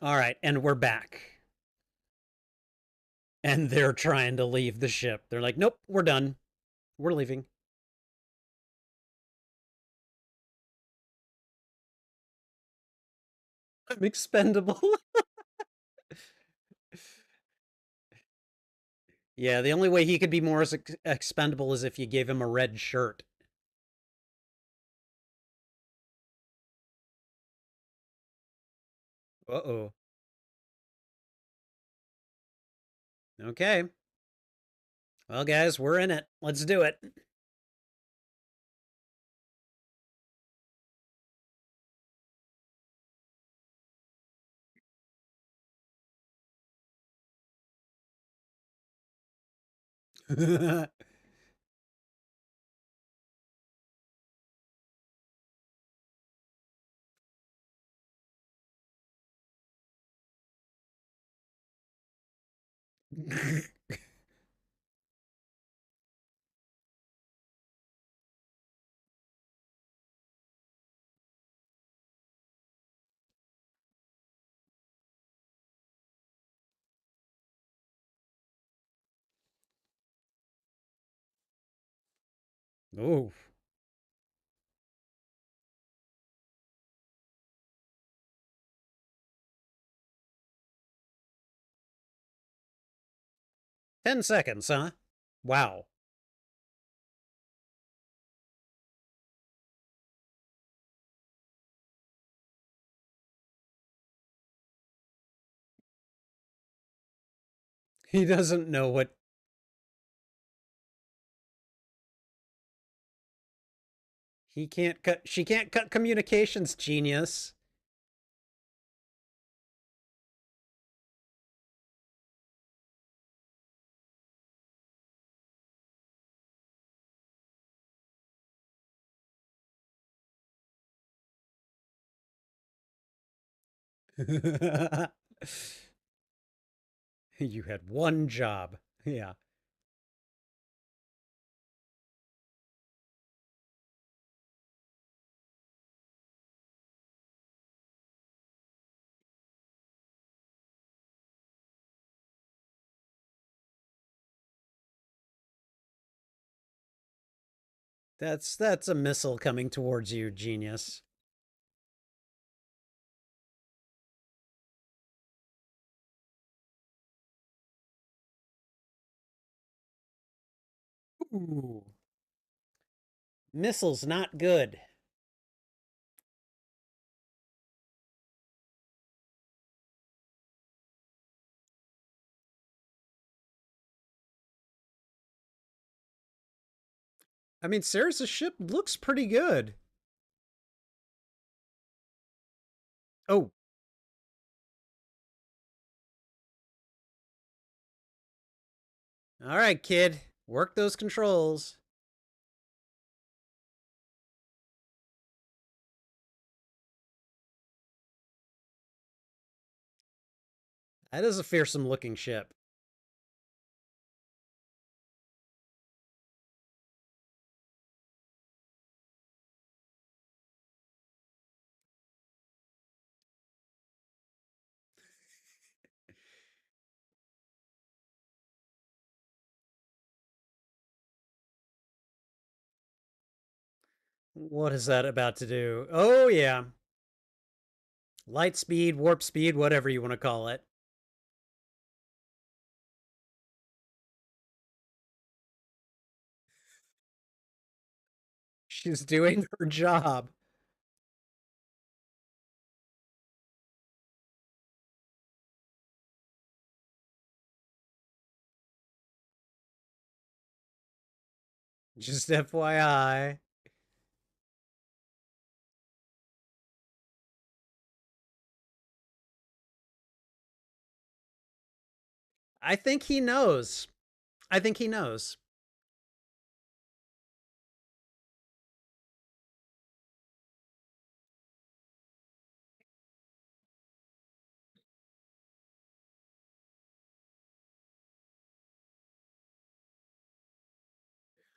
All right, and we're back. And they're trying to leave the ship. They're like, nope, we're done. We're leaving. I'm expendable. Yeah, the only way he could be more expendable is if you gave him a red shirt. Uh oh. Okay. Well, guys, we're in it. Let's do it. Oh. 10 seconds, huh? Wow. He doesn't know what. He can't cut. She can't cut communications, genius. You had one job. Yeah. That's a missile coming towards you, genius. Ooh. Missiles not good. I mean, Sarah's ship looks pretty good. Oh, all right, kid. Work those controls. That is a fearsome looking ship. What is that about to do? Oh, yeah. Light speed, warp speed, whatever you want to call it. She's doing her job. Just FYI. I think he knows. I think he knows.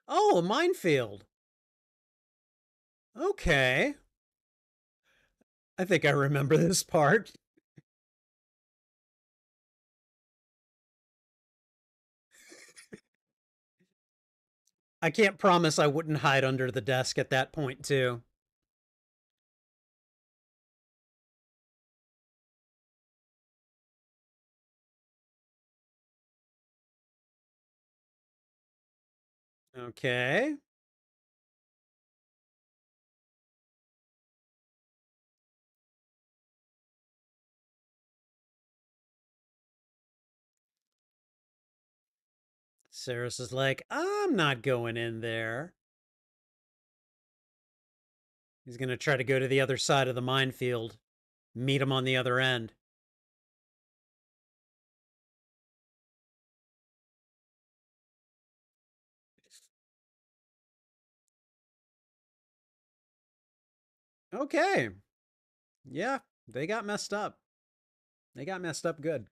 Oh, a minefield. Okay. I think I remember this part. I can't promise I wouldn't hide under the desk at that point, too. Okay. Saris is like, I'm not going in there. He's going to try to go to the other side of the minefield, meet him on the other end. Okay. Yeah, they got messed up. They got messed up good.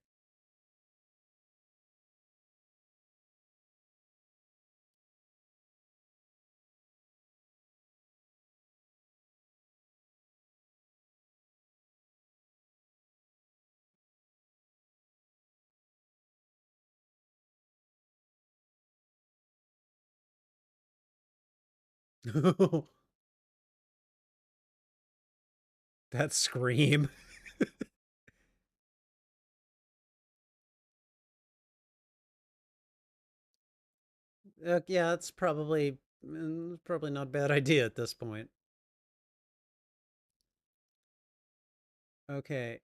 That scream. Yeah, it's probably not a bad idea at this point. Okay.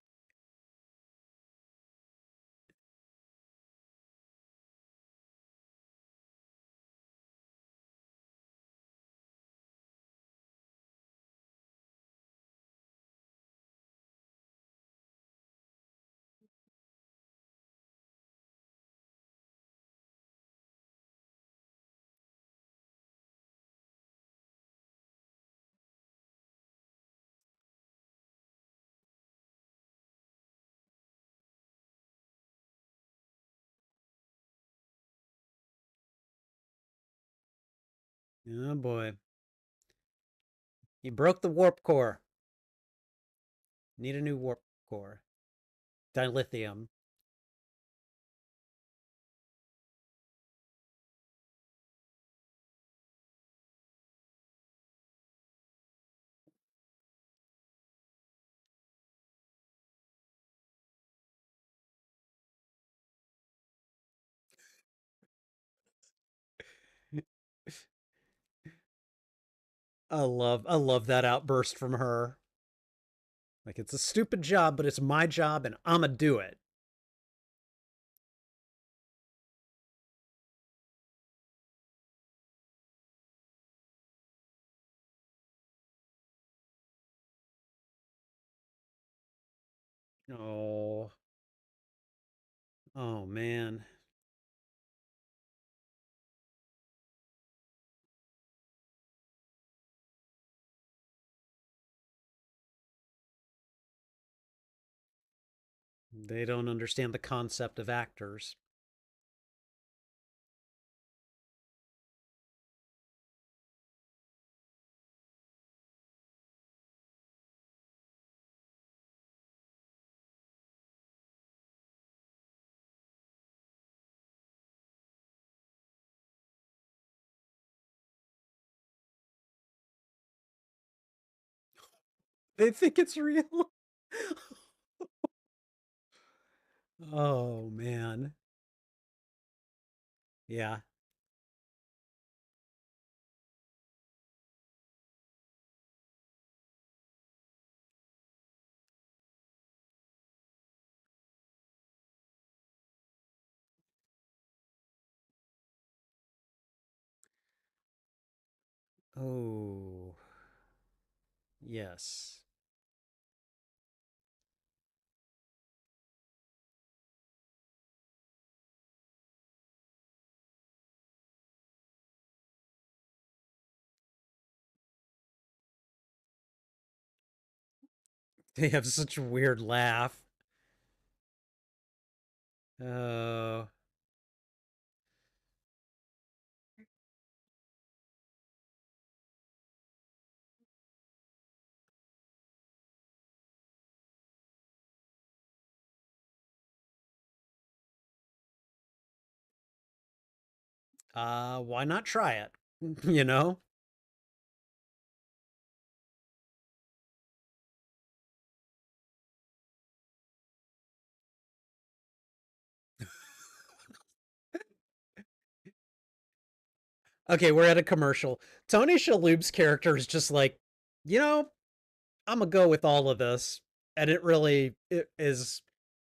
Oh boy. He broke the warp core. Need a new warp core. Dilithium. I love that outburst from her. Like, it's a stupid job, but it's my job and I'ma do it. Oh. Oh man. They don't understand the concept of actors. They think it's real. Oh man. Yeah. Oh. Yes. They have such a weird laugh. Oh. Why not try it? you know? Okay, we're at a commercial. Tony Shalhoub's character is just like, you know, I'm gonna go with all of this, and it is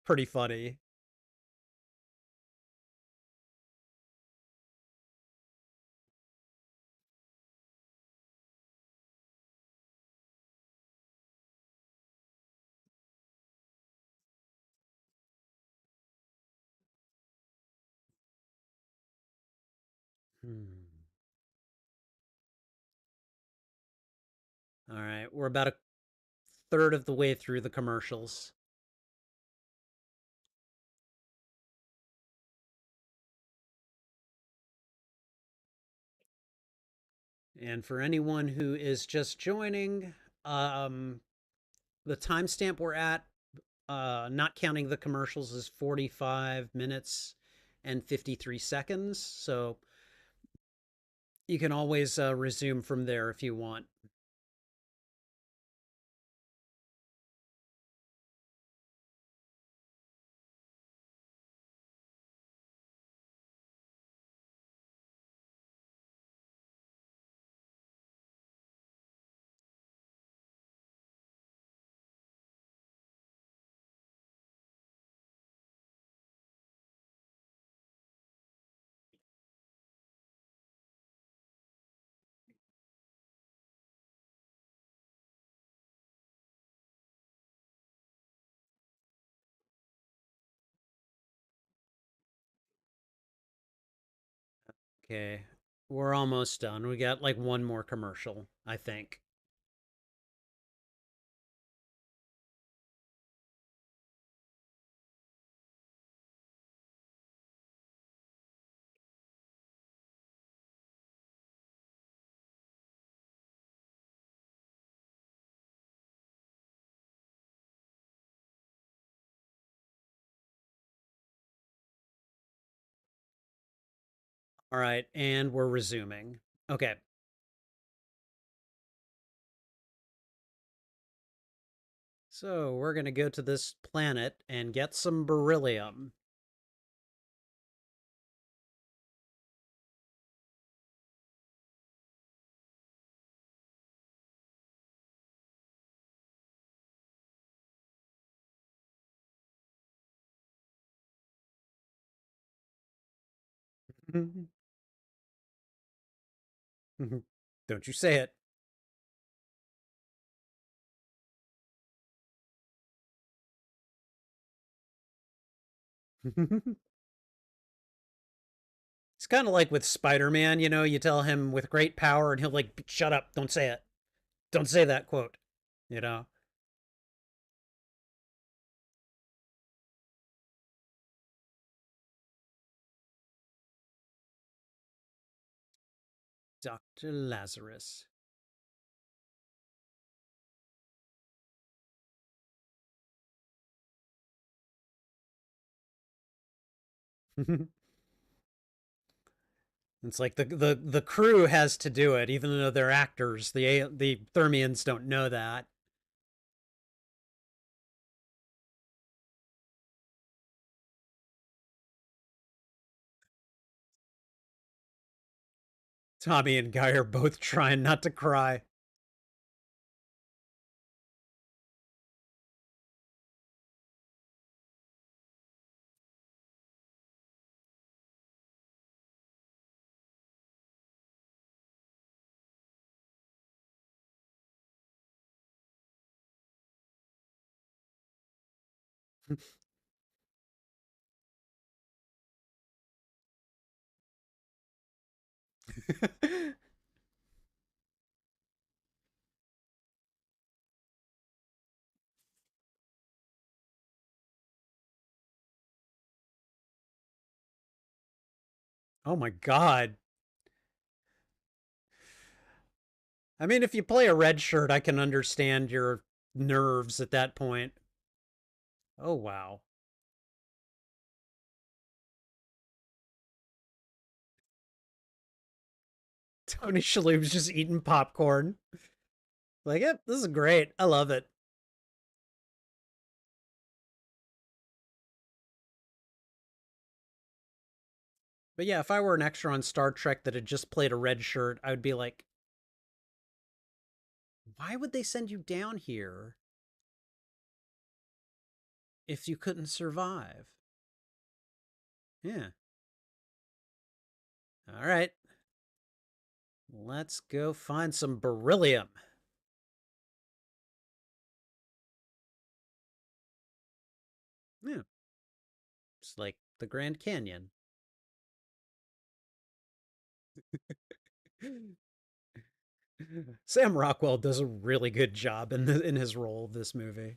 pretty funny. Hmm. All right, we're about a third of the way through the commercials. And for anyone who is just joining, um, the timestamp we're at, not counting the commercials, is 45 minutes and 53 seconds. So you can always resume from there if you want. Okay, we're almost done. We got like one more commercial, I think. All right, and we're resuming. Okay, so we're going to go to this planet and get some beryllium. Don't you say it. It's kind of like with Spider-Man, you know, you tell him with great power and he'll like, shut up, don't say it. Don't say that quote, you know? Dr. Lazarus. It's like the crew has to do it, even though they're actors. The Thermians don't know that. Tommy and Guy are both trying not to cry. Oh my god. I mean, if you play a red shirt, I can understand your nerves at that point. Oh wow. Tony Shalhoub's just eating popcorn. Like, yep, this is great. I love it. But yeah, if I were an extra on Star Trek that had just played a red shirt, I would be like, why would they send you down here if you couldn't survive? Yeah. All right. Let's go find some beryllium. Yeah. It's like the Grand Canyon. Sam Rockwell does a really good job in his role of this movie.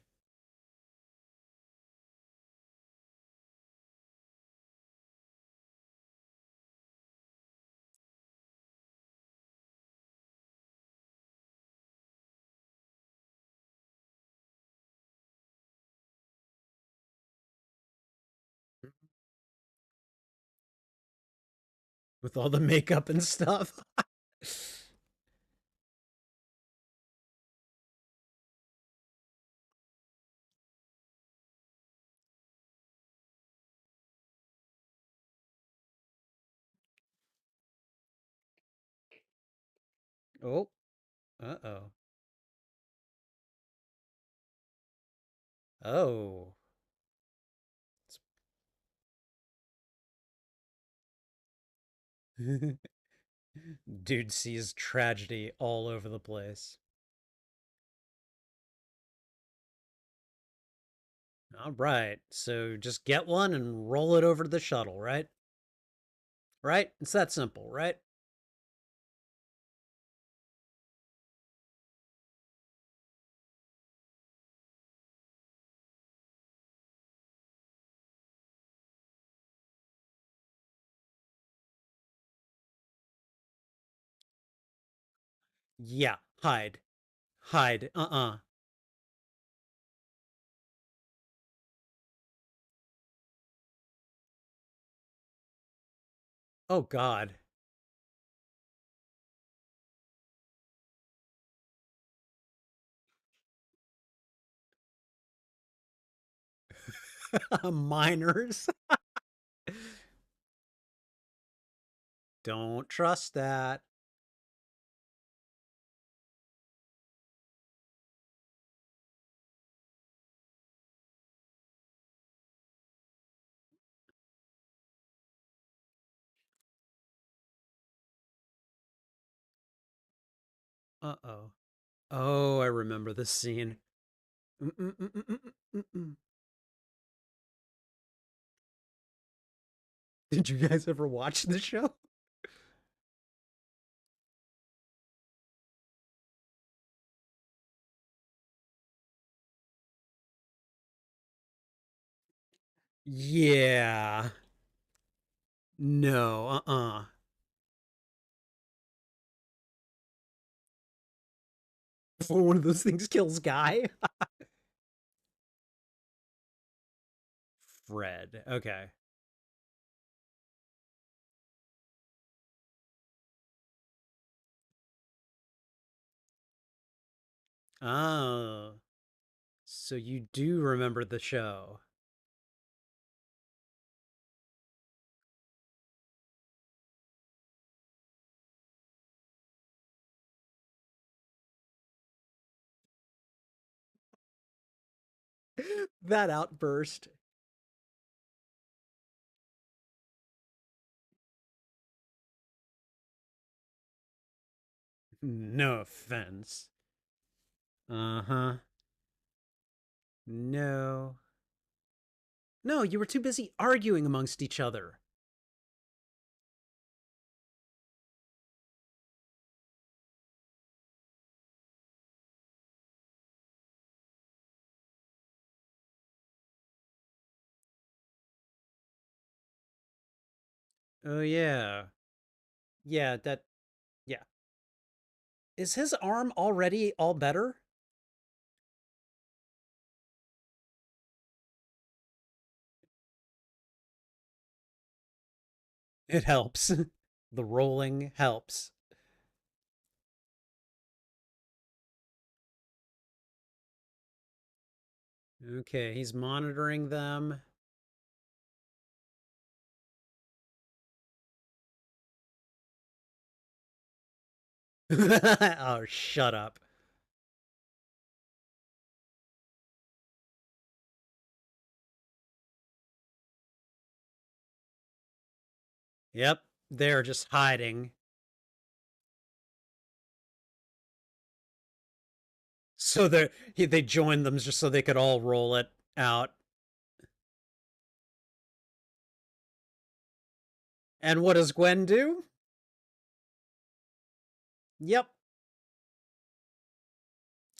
With all the makeup and stuff. Oh, uh-oh. Oh. Dude sees tragedy all over the place. All right. So just get one and roll it over to the shuttle, right? Right? It's that simple, right? Yeah. Hide. Hide. Uh-uh. Oh, God. Minors. Don't trust that. Uh-oh. Oh, I remember this scene. Mm-mm-mm-mm-mm-mm. Did you guys ever watch the show? Yeah. No, uh-uh. Before one of those things kills Guy. Fred. Okay. Oh. So you do remember the show. That outburst. No offense. Uh-huh. No. No, you were too busy arguing amongst each other. Oh yeah. Yeah, that yeah. Is his arm already all better? It helps. The rolling helps. Okay, he's monitoring them. Oh, shut up. Yep, they're just hiding. So they joined them just so they could all roll it out. And what does Gwen do? Yep.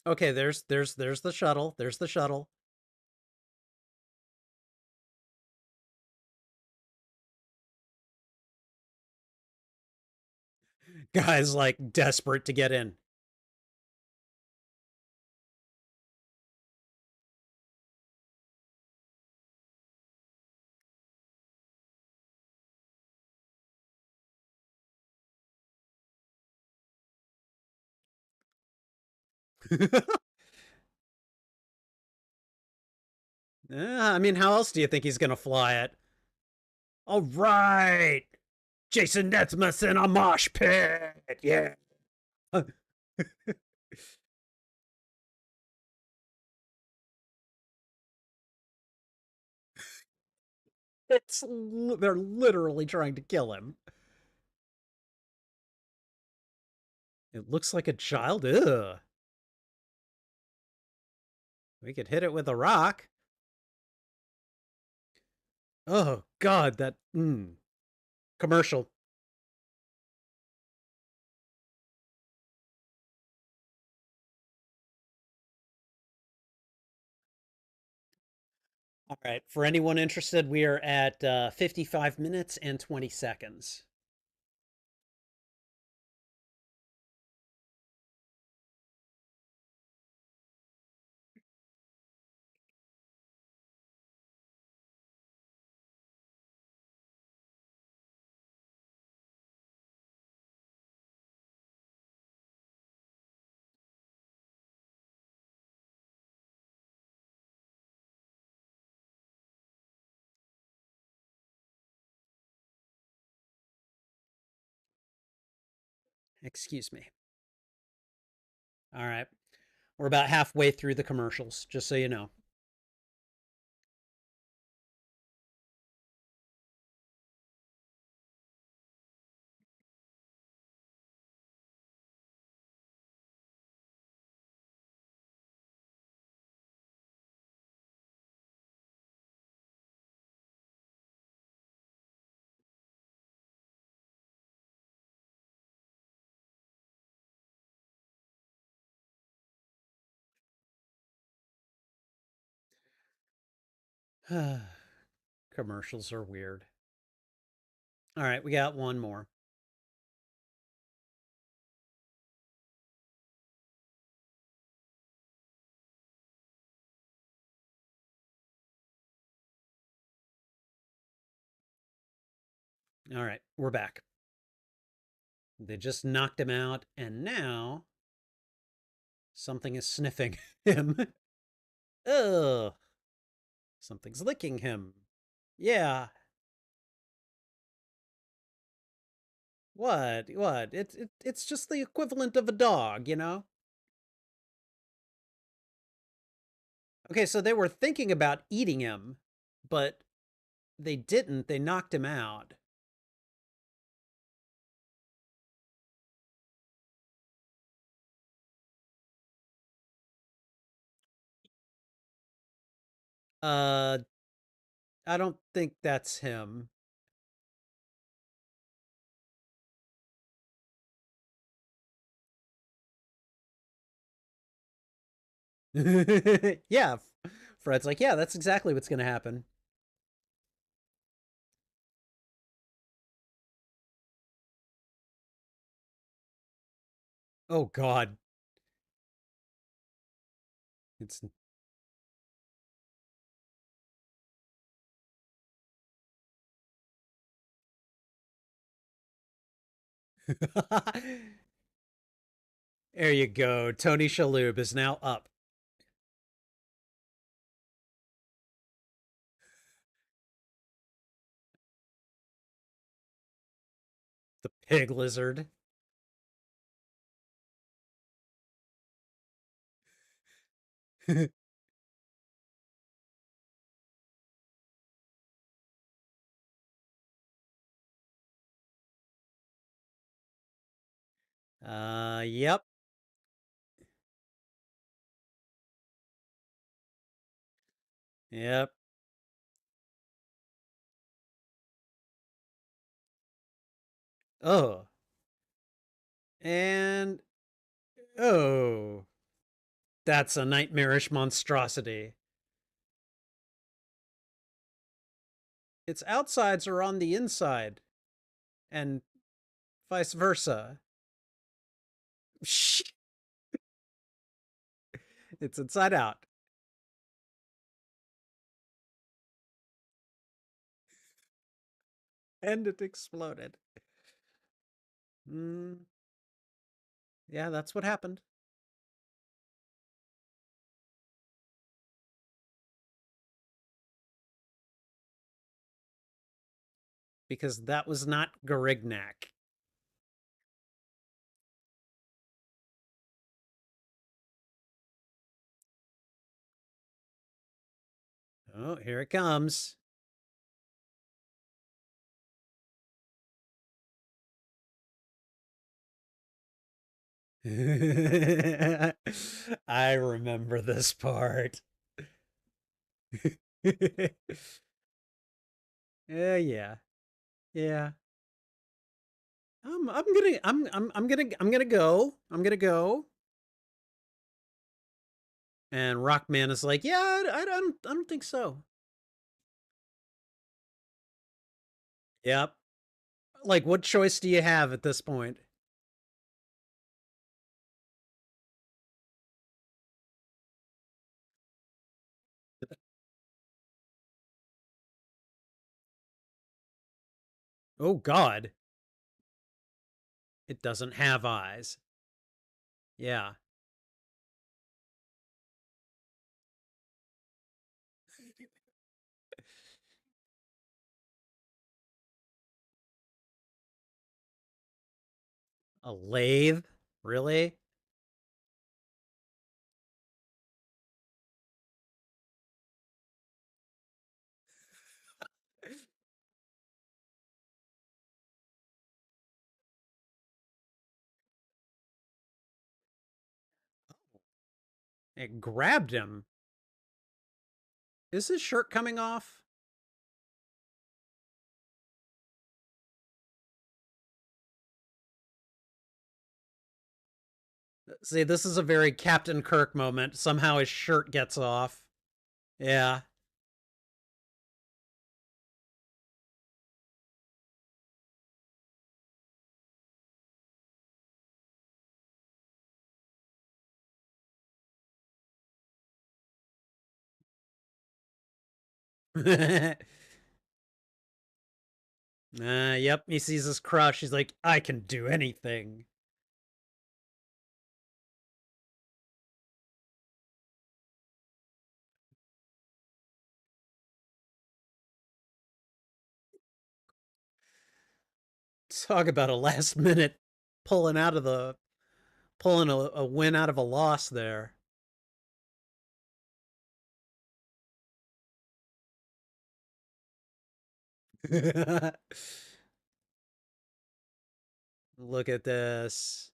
Okay, there's the shuttle. There's the shuttle. Guy's like desperate to get in. I mean, how else do you think he's gonna fly it? All right, Jason Netsmus in a mosh pit. Yeah. It's they're literally trying to kill him. It looks like a child. Ugh. We could hit it with a rock. Oh God, that commercial. All right, for anyone interested, we are at 55 minutes and 20 seconds. Excuse me. All right, we're about halfway through the commercials, just so you know. Commercials are weird. All right, we got one more. All right, we're back. They just knocked him out, and now something is sniffing him. Ugh. Something's licking him. Yeah. What? What? It's just the equivalent of a dog, you know? Okay, so they were thinking about eating him, but they didn't. They knocked him out. Uh, I don't think that's him. Yeah. Fred's like, yeah, that's exactly what's going to happen. Oh, God. It's. There you go. Tony Shalhoub is now up. Pig lizard. Yep. Yep. Oh. And oh, that's a nightmarish monstrosity. Its outsides are on the inside, and vice versa. Shh. It's inside out. And it exploded. Mm, yeah, that's what happened. Because that was not Garignac. Oh, here it comes. I remember this part. Yeah, yeah. Yeah. I'm gonna go. I'm gonna go. And Rockman is like, yeah, I don't think so. Yep. Like, what choice do you have at this point? Oh God, it doesn't have eyes. Yeah. A lathe? Really? It grabbed him. Is his shirt coming off? See, this is a very Captain Kirk moment. Somehow his shirt gets off. Yeah. Yep, he sees his crush. He's like, I can do anything. Talk about a last minute pulling out of the pulling a win out of a loss there. Look at this.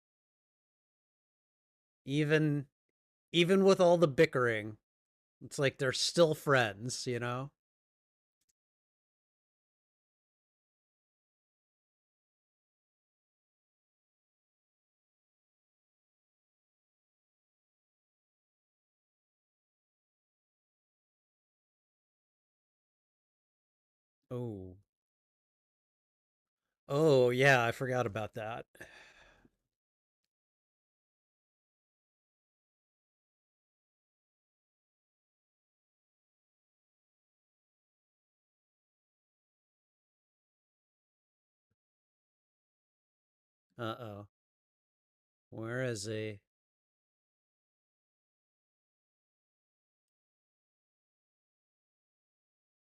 Even even with all the bickering, it's like they're still friends, you know? Oh. Oh, yeah, I forgot about that. Uh-oh. Where is he?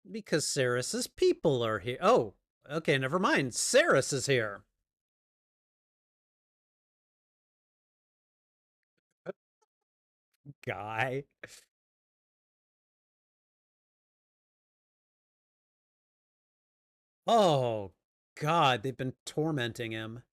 Because Saris's people are here. Oh, okay, never mind. Saris is here. Guy. Oh, God, they've been tormenting him.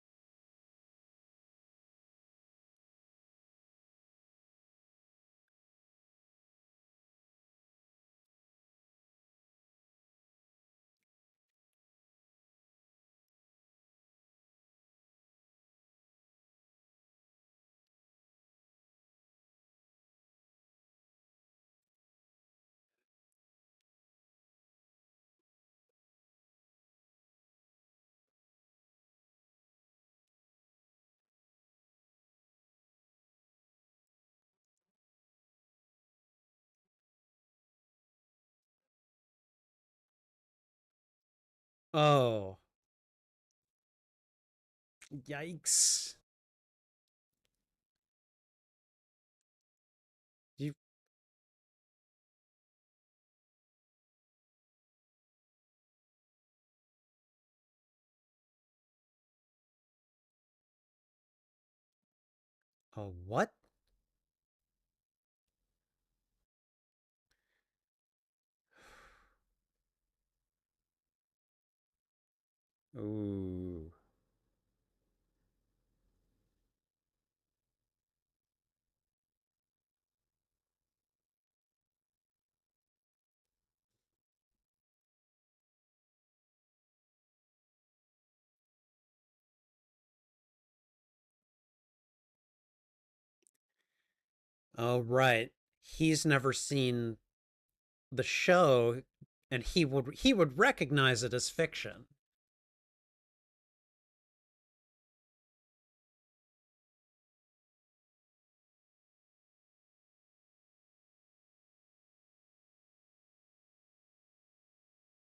Oh, yikes. You, oh, what? Ooh. Oh, right. He's never seen the show, and he would recognize it as fiction.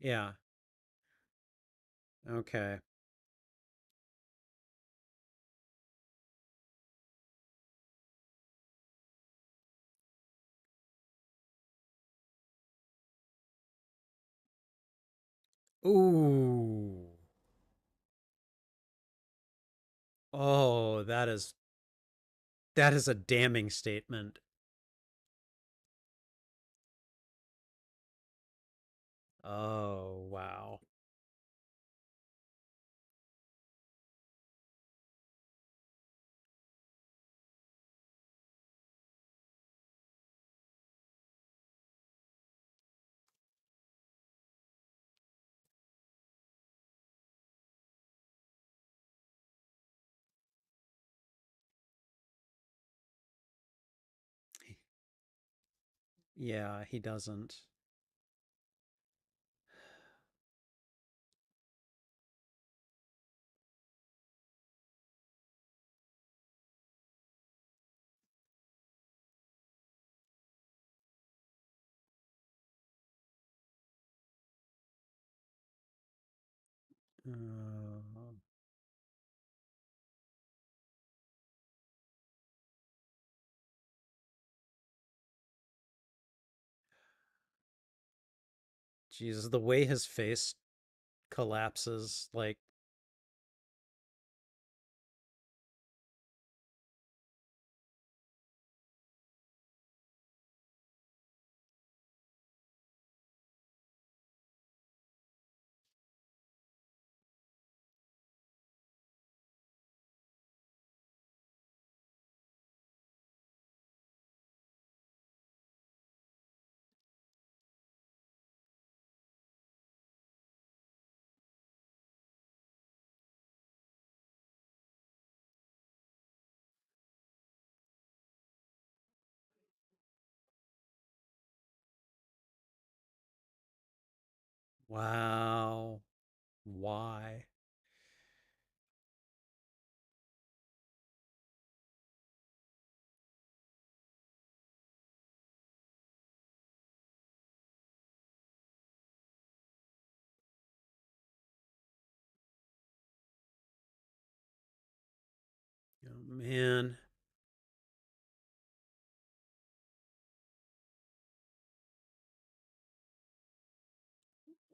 Yeah. Okay. Ooh. Oh, that is a damning statement. Oh, wow. Yeah, he doesn't. Uh, Jesus, the way his face collapses, like, wow. Why? Oh, man.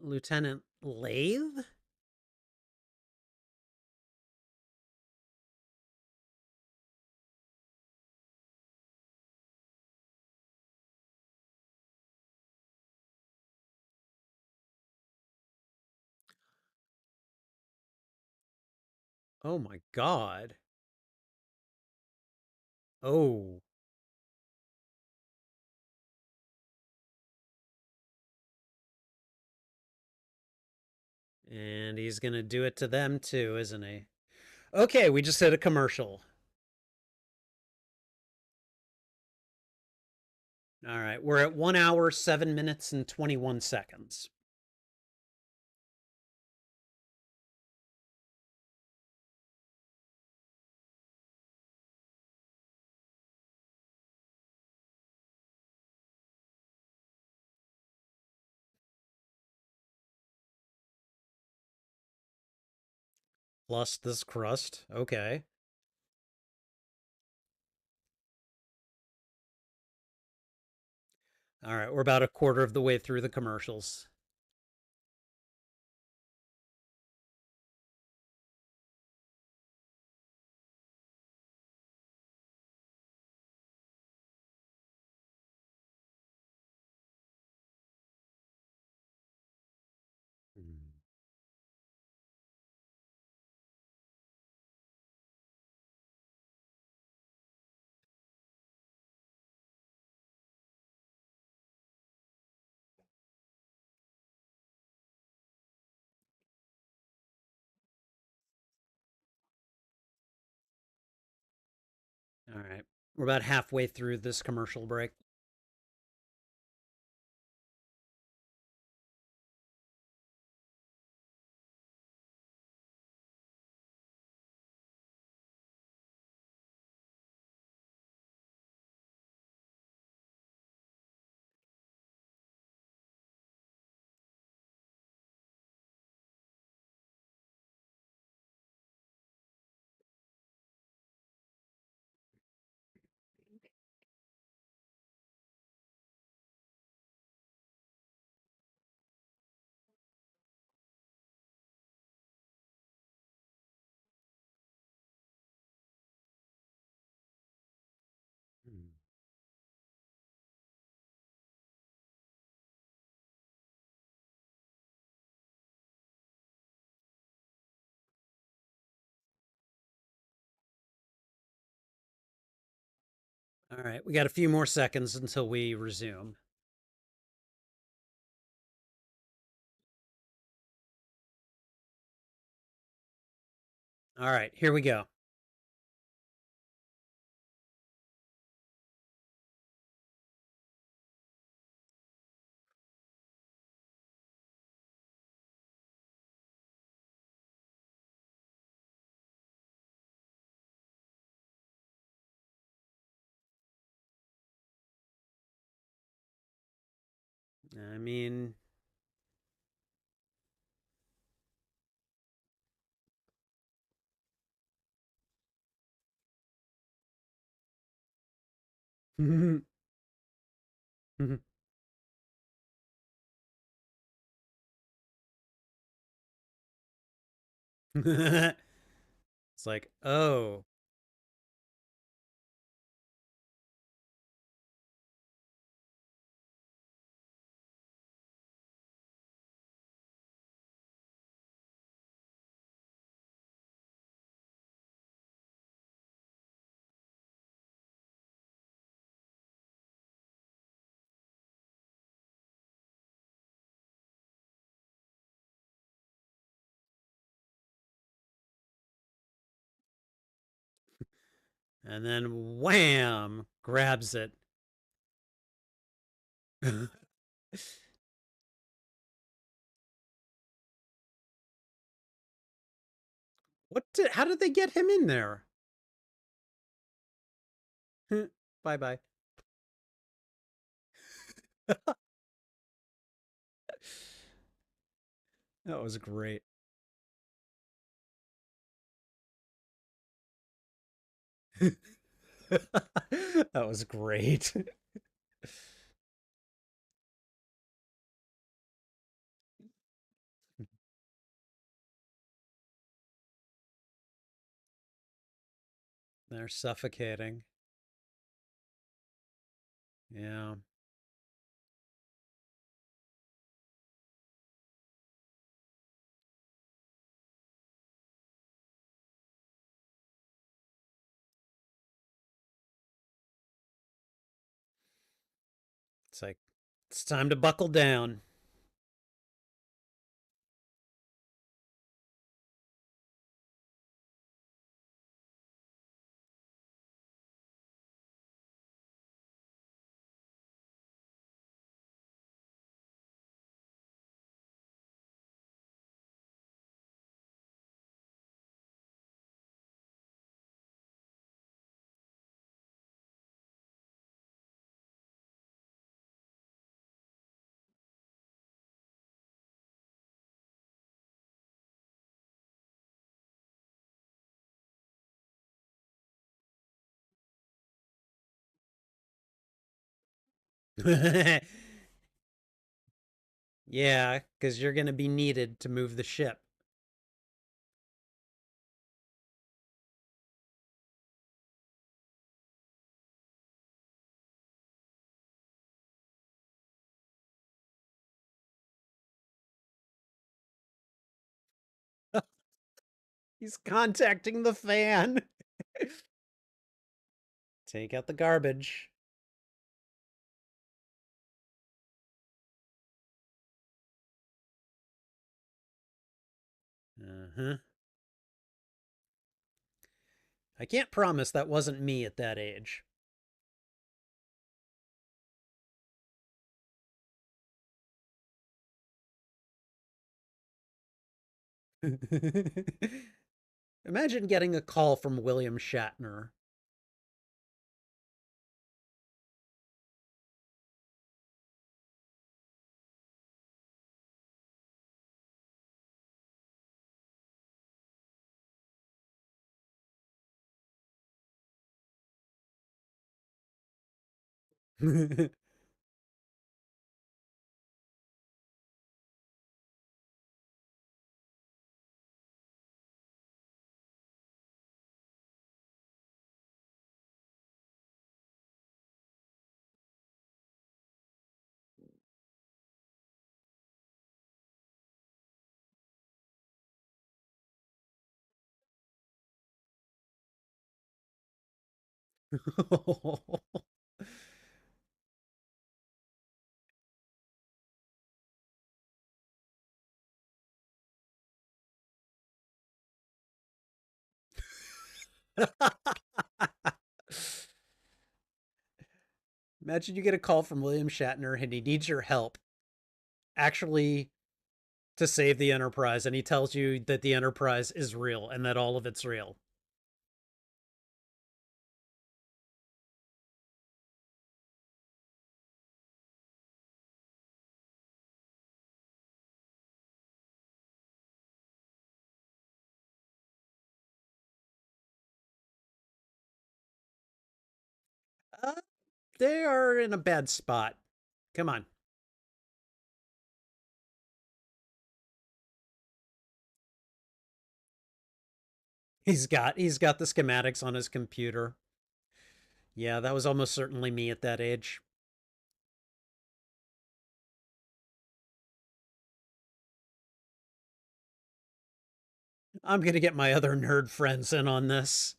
Lieutenant Lathe? Oh my God. Oh. And he's going to do it to them too, isn't he? Okay, we just hit a commercial. All right, we're at 1 hour, 7 minutes, and 21 seconds. Plus this crust. Okay. All right, we're about a quarter of the way through the commercials. All right, we're about halfway through this commercial break. All right, we got a few more seconds until we resume. All right, here we go. I mean, it's like, oh, and then wham, grabs it. How did they get him in there? Bye bye. That was great. That was great. They're suffocating. Yeah. It's like, it's time to buckle down. Yeah, because you're going to be needed to move the ship. He's contacting the fan. Take out the garbage. Uh-huh. I can't promise that wasn't me at that age. Imagine getting a call from William Shatner. Imagine you get a call from William Shatner and he needs your help actually to save the Enterprise, and he tells you that the Enterprise is real and that all of it's real. Uh, they are in a bad spot. Come on. He's got the schematics on his computer. Yeah, that was almost certainly me at that age. I'm gonna get my other nerd friends in on this.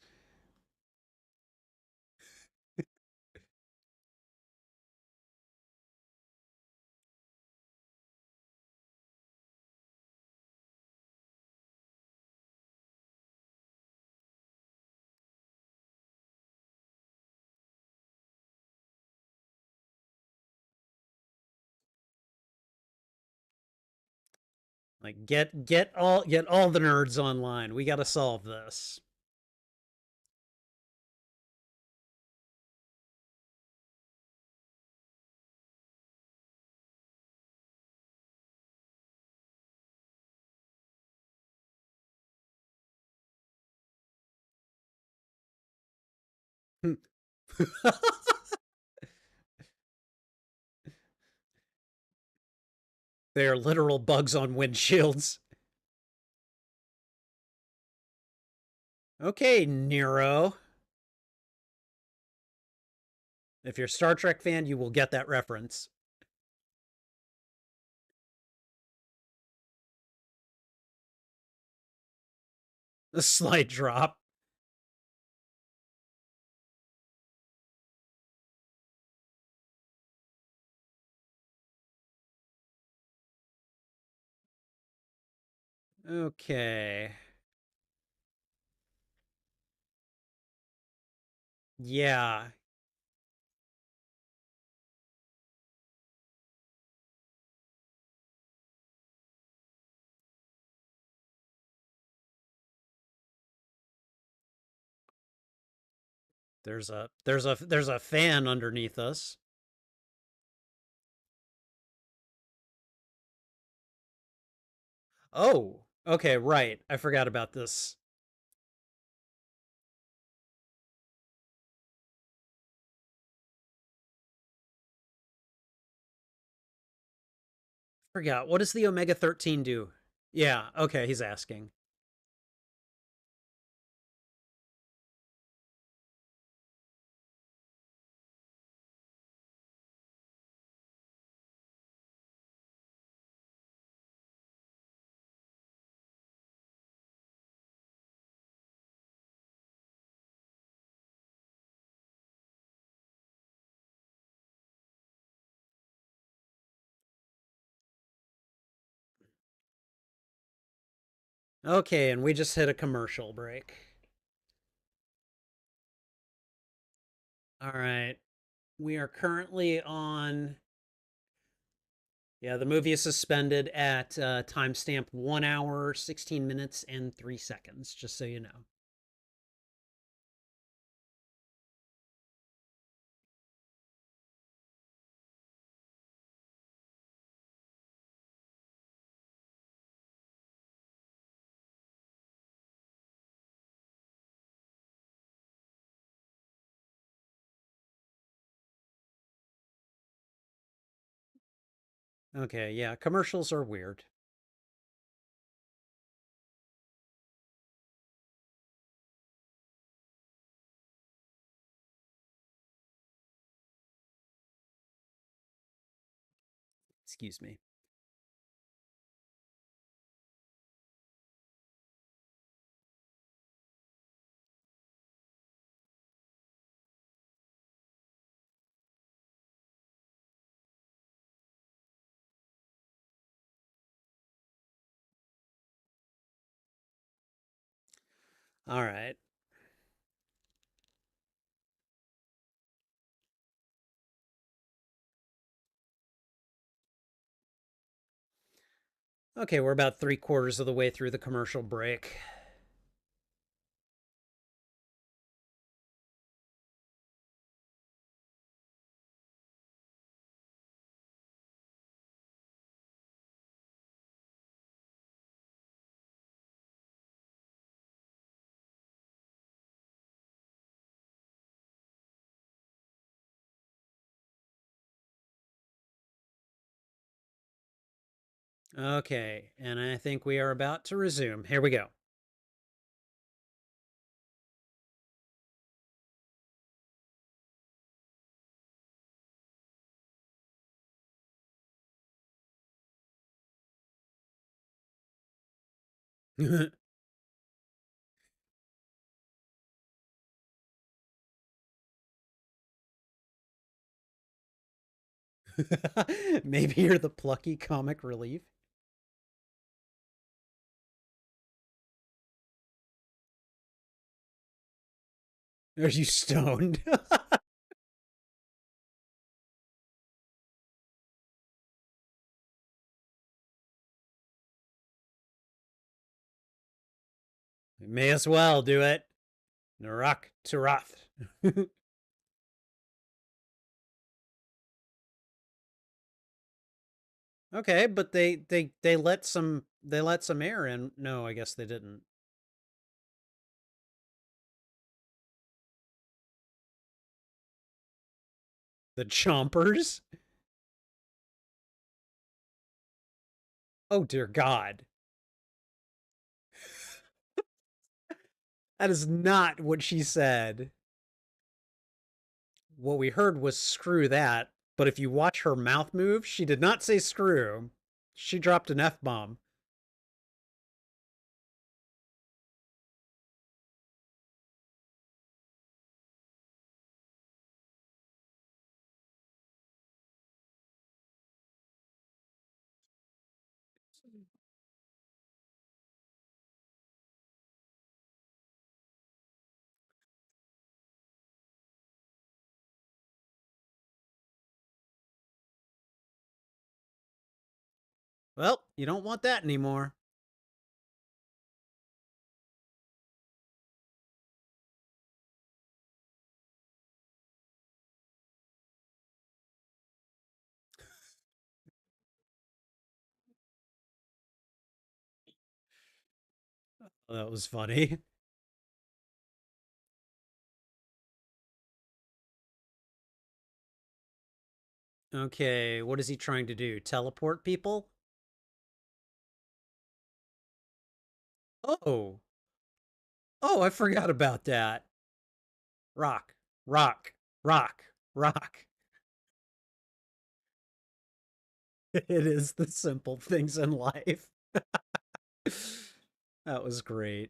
Like get all the nerds online. We got to solve this. They are literal bugs on windshields. Okay, Nero. If you're a Star Trek fan, you will get that reference. The slight drop. Okay. Yeah. There's a fan underneath us. Oh, okay, right. I forgot about this. Forgot. What does the omega 13 do? Yeah, okay, he's asking. Okay, and we just hit a commercial break. All right. We are currently on. Yeah, the movie is suspended at timestamp 1 hour, 16 minutes, and 3 seconds, just so you know. Okay, yeah, commercials are weird. Excuse me. All right. Okay, we're about 3/4 of the way through the commercial break. Okay, and I think we are about to resume. Here we go. Maybe you're the plucky comic relief. Are you stoned? May as well do it. Narak Turath. Okay, but they let some air in. No, I guess they didn't. The chompers? Oh dear God. That is not what she said. What we heard was screw that, but if you watch her mouth move, she did not say screw. She dropped an F bomb. Well, you don't want that anymore. That was funny. Okay, what is he trying to do? Teleport people? Oh, oh, I forgot about that. Rock, rock, rock, rock. It is the simple things in life. That was great.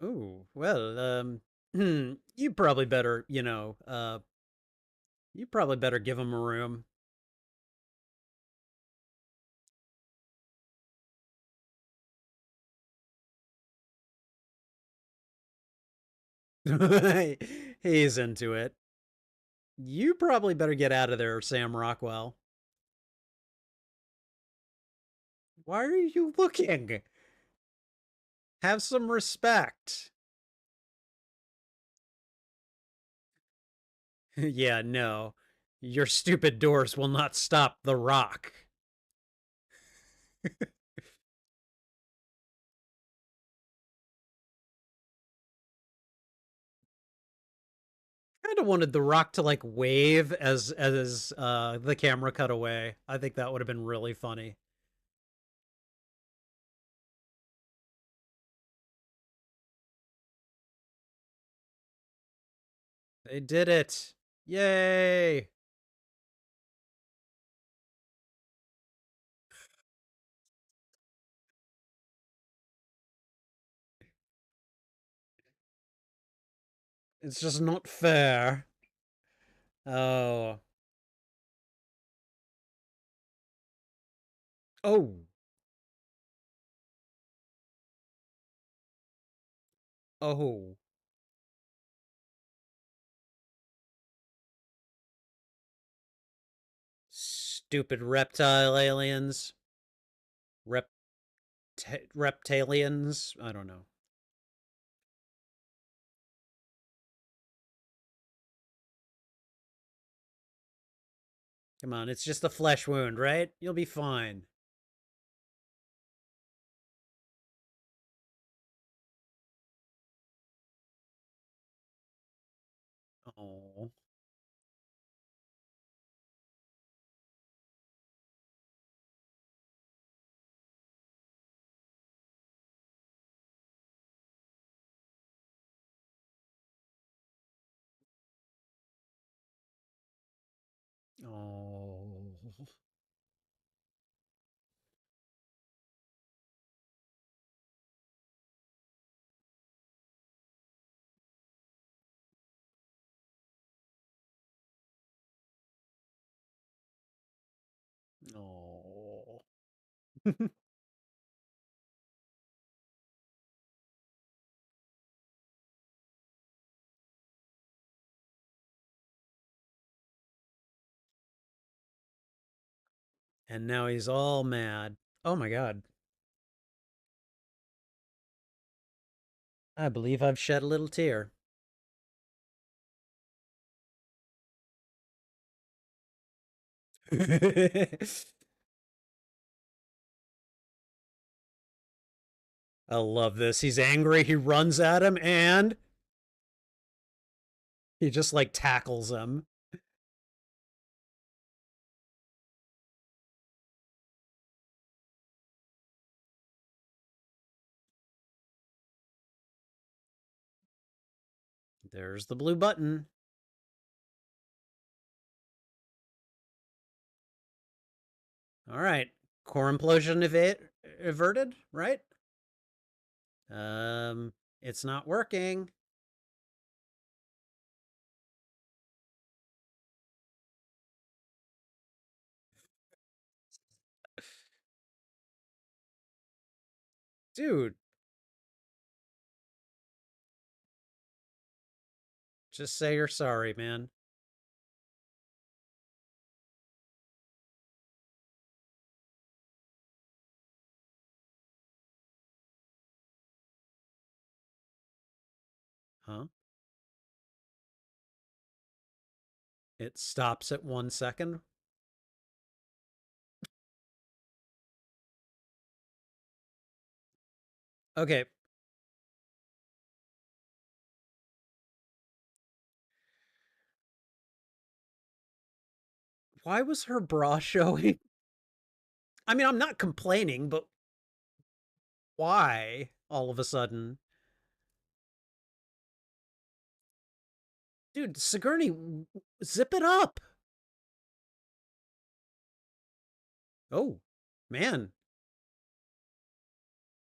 Oh, well, you probably better, you probably better give him a room. He's into it. You probably better get out of there, Sam Rockwell. Why are you looking? Have some respect. Yeah, no. Your stupid doors will not stop the rock. Kind of wanted the rock to like wave as the camera cut away. I think that would have been really funny. They did it. Yay. It's just not fair. Oh. Oh. Oh. Stupid reptile aliens. Rep reptilians. I don't know. Come on, it's just a flesh wound, right? You'll be fine. Oh. Oh. Oh. And now he's all mad. Oh my god. I believe I've shed a little tear. I love this. He's angry. He runs at him and he just like tackles him. There's the blue button. All right. Core implosion averted, right? Um, it's not working. Dude, just say you're sorry, man. Huh? It stops at 1 second. Okay. Why was her bra showing? I mean, I'm not complaining, but why all of a sudden? Dude, Sigourney, zip it up. Oh, man.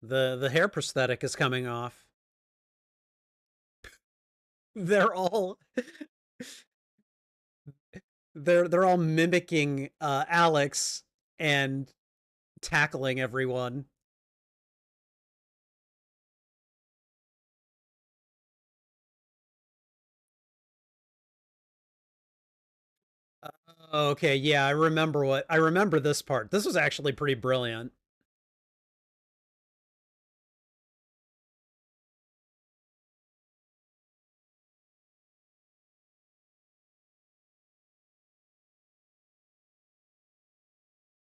The hair prosthetic is coming off. They're all they're all mimicking Alex and tackling everyone. Okay, yeah, I remember this part. This was actually pretty brilliant.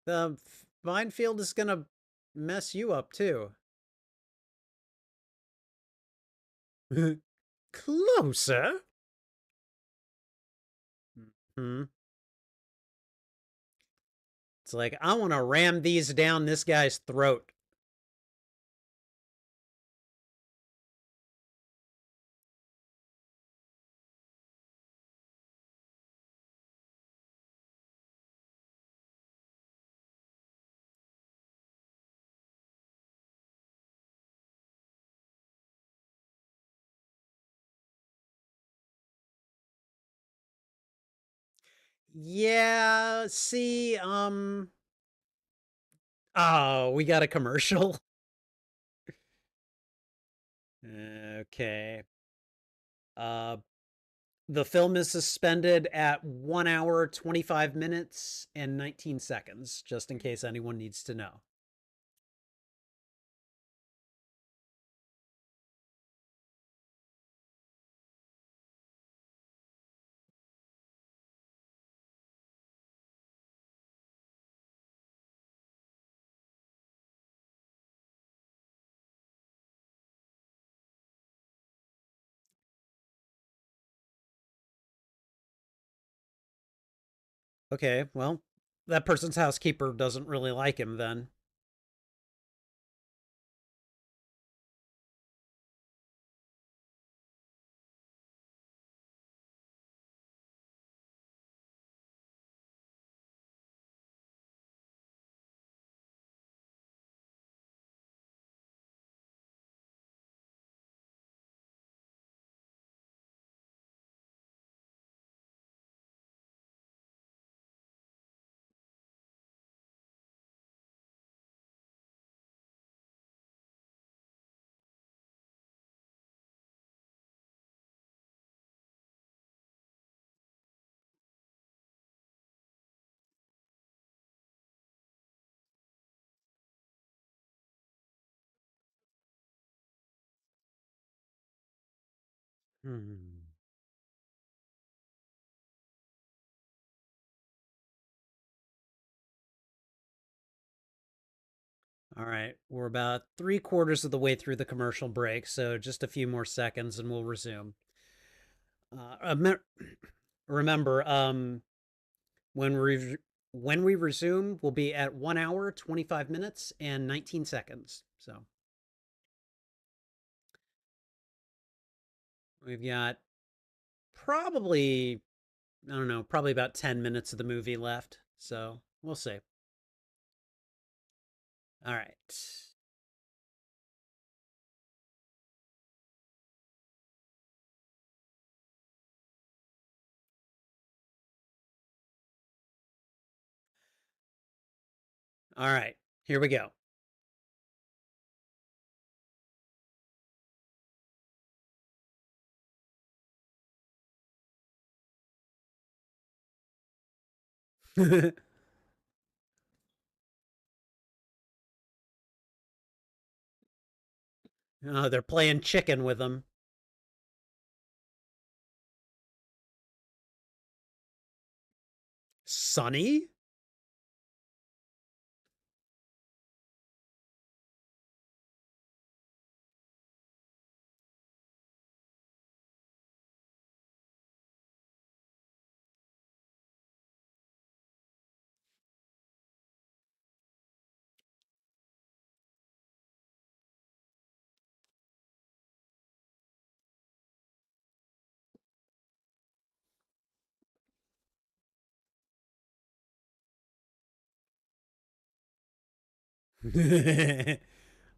The minefield is gonna mess you up too. Closer. Hmm. It's like I want to ram these down this guy's throat. Yeah, see, oh, we got a commercial. Okay. Uh, the film is suspended at 1 hour, 25 minutes, and 19 seconds, just in case anyone needs to know. Okay, well, that person's housekeeper doesn't really like him then. Hmm. All right, we're about 3/4 of the way through the commercial break, so just a few more seconds and we'll resume. Uh, remember, when we when we resume, we'll be at 1 hour, 25 minutes, and 19 seconds. So we've got probably, I don't know, probably about 10 minutes of the movie left. So we'll see. All right. All right. Here we go. Oh, they're playing chicken with them. Sunny?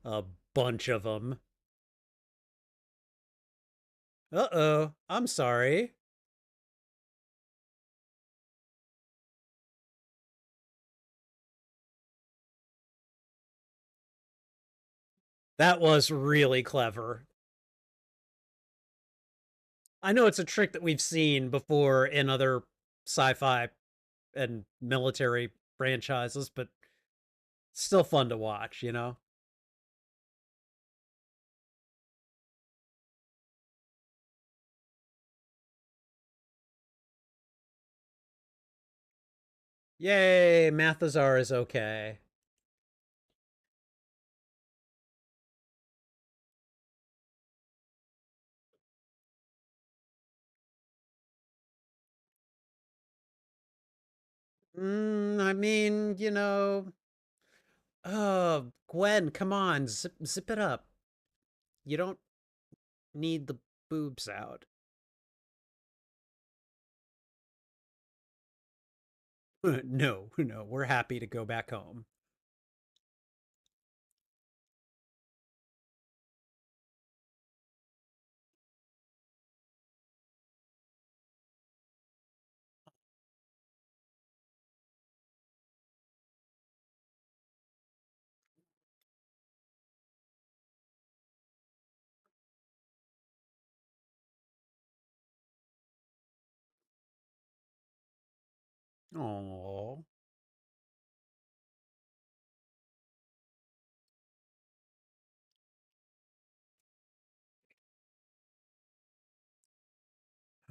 A bunch of them. Uh-oh, I'm sorry. That was really clever. I know it's a trick that we've seen before in other sci-fi and military franchises, but still fun to watch, you know? Yay, Mathazar is okay. I mean, Gwen, come on, zip it up. You don't need the boobs out. No, no, we're happy to go back home. Oh,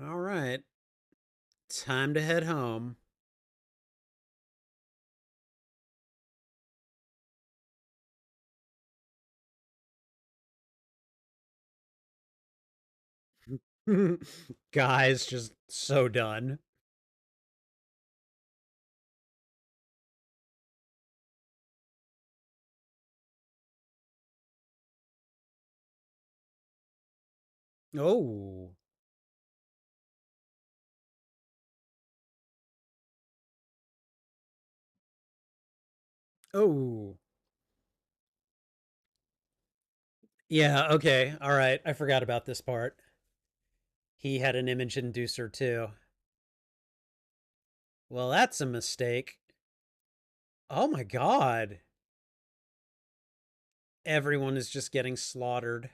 all right. Time to head home. Guys, just so done. Oh, oh. Yeah, okay. All right. I forgot about this part. He had an image inducer too. Well, that's a mistake. Oh my god. Everyone is just getting slaughtered.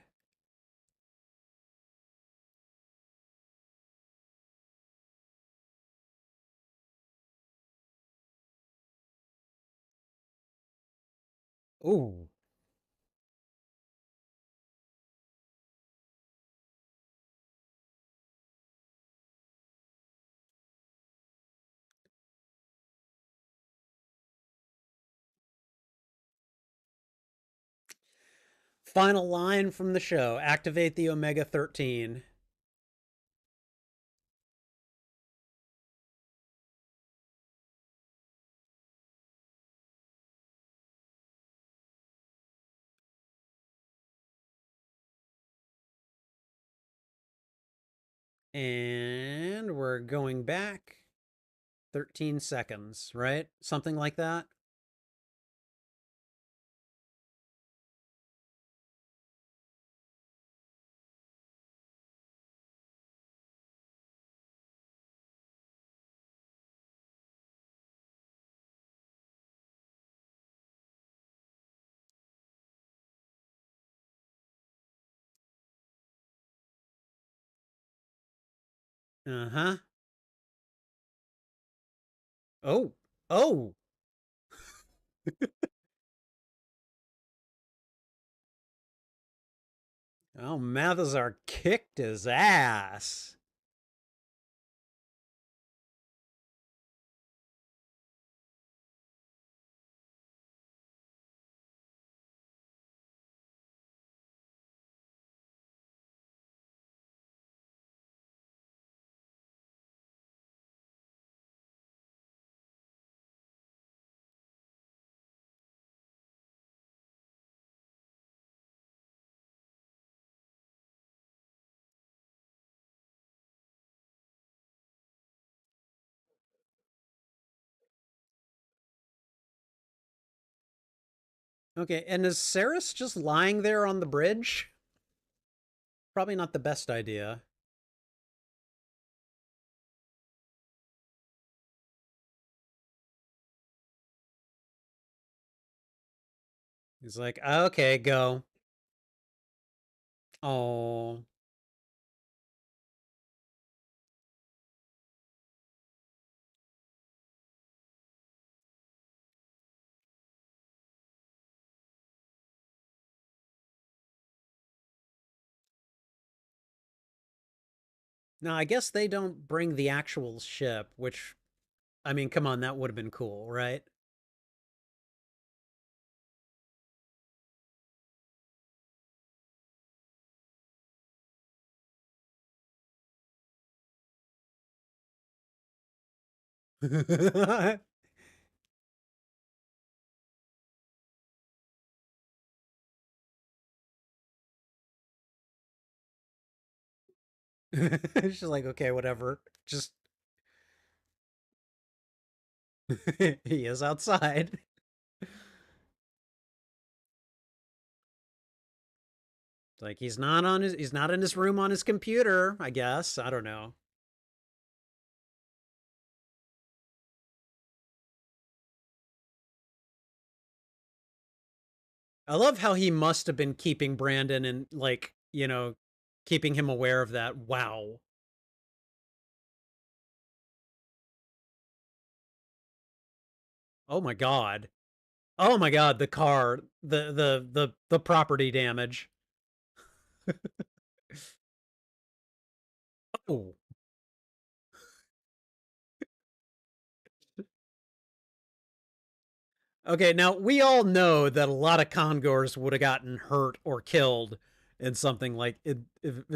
Ooh. Final line from the show, activate the Omega 13. And we're going back 13 seconds, right? Something like that. Uh huh. Oh, oh, oh, Mathazar kicked his ass. Okay, and is Saris just lying there on the bridge? Probably not the best idea. He's like, okay, go. Oh. Now, I guess they don't bring the actual ship, which, I mean, come on, that would have been cool, right? She's like, okay, whatever. Just he is outside. It's like he's not in his room on his computer, I guess. I don't know. I love how he must have been keeping Brandon and like, keeping him aware of that. Wow. Oh my god. Oh my god, the car, the property damage. Oh. Okay, now we all know that a lot of Congors would have gotten hurt or killed in something like if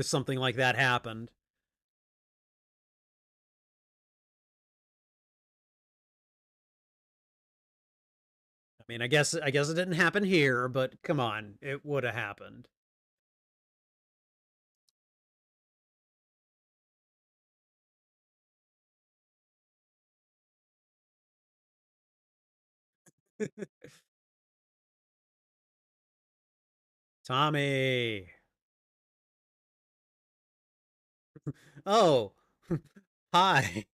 something like that happened. I mean, I guess it didn't happen here, but come on, it would have happened. Tommy. Oh. Hi.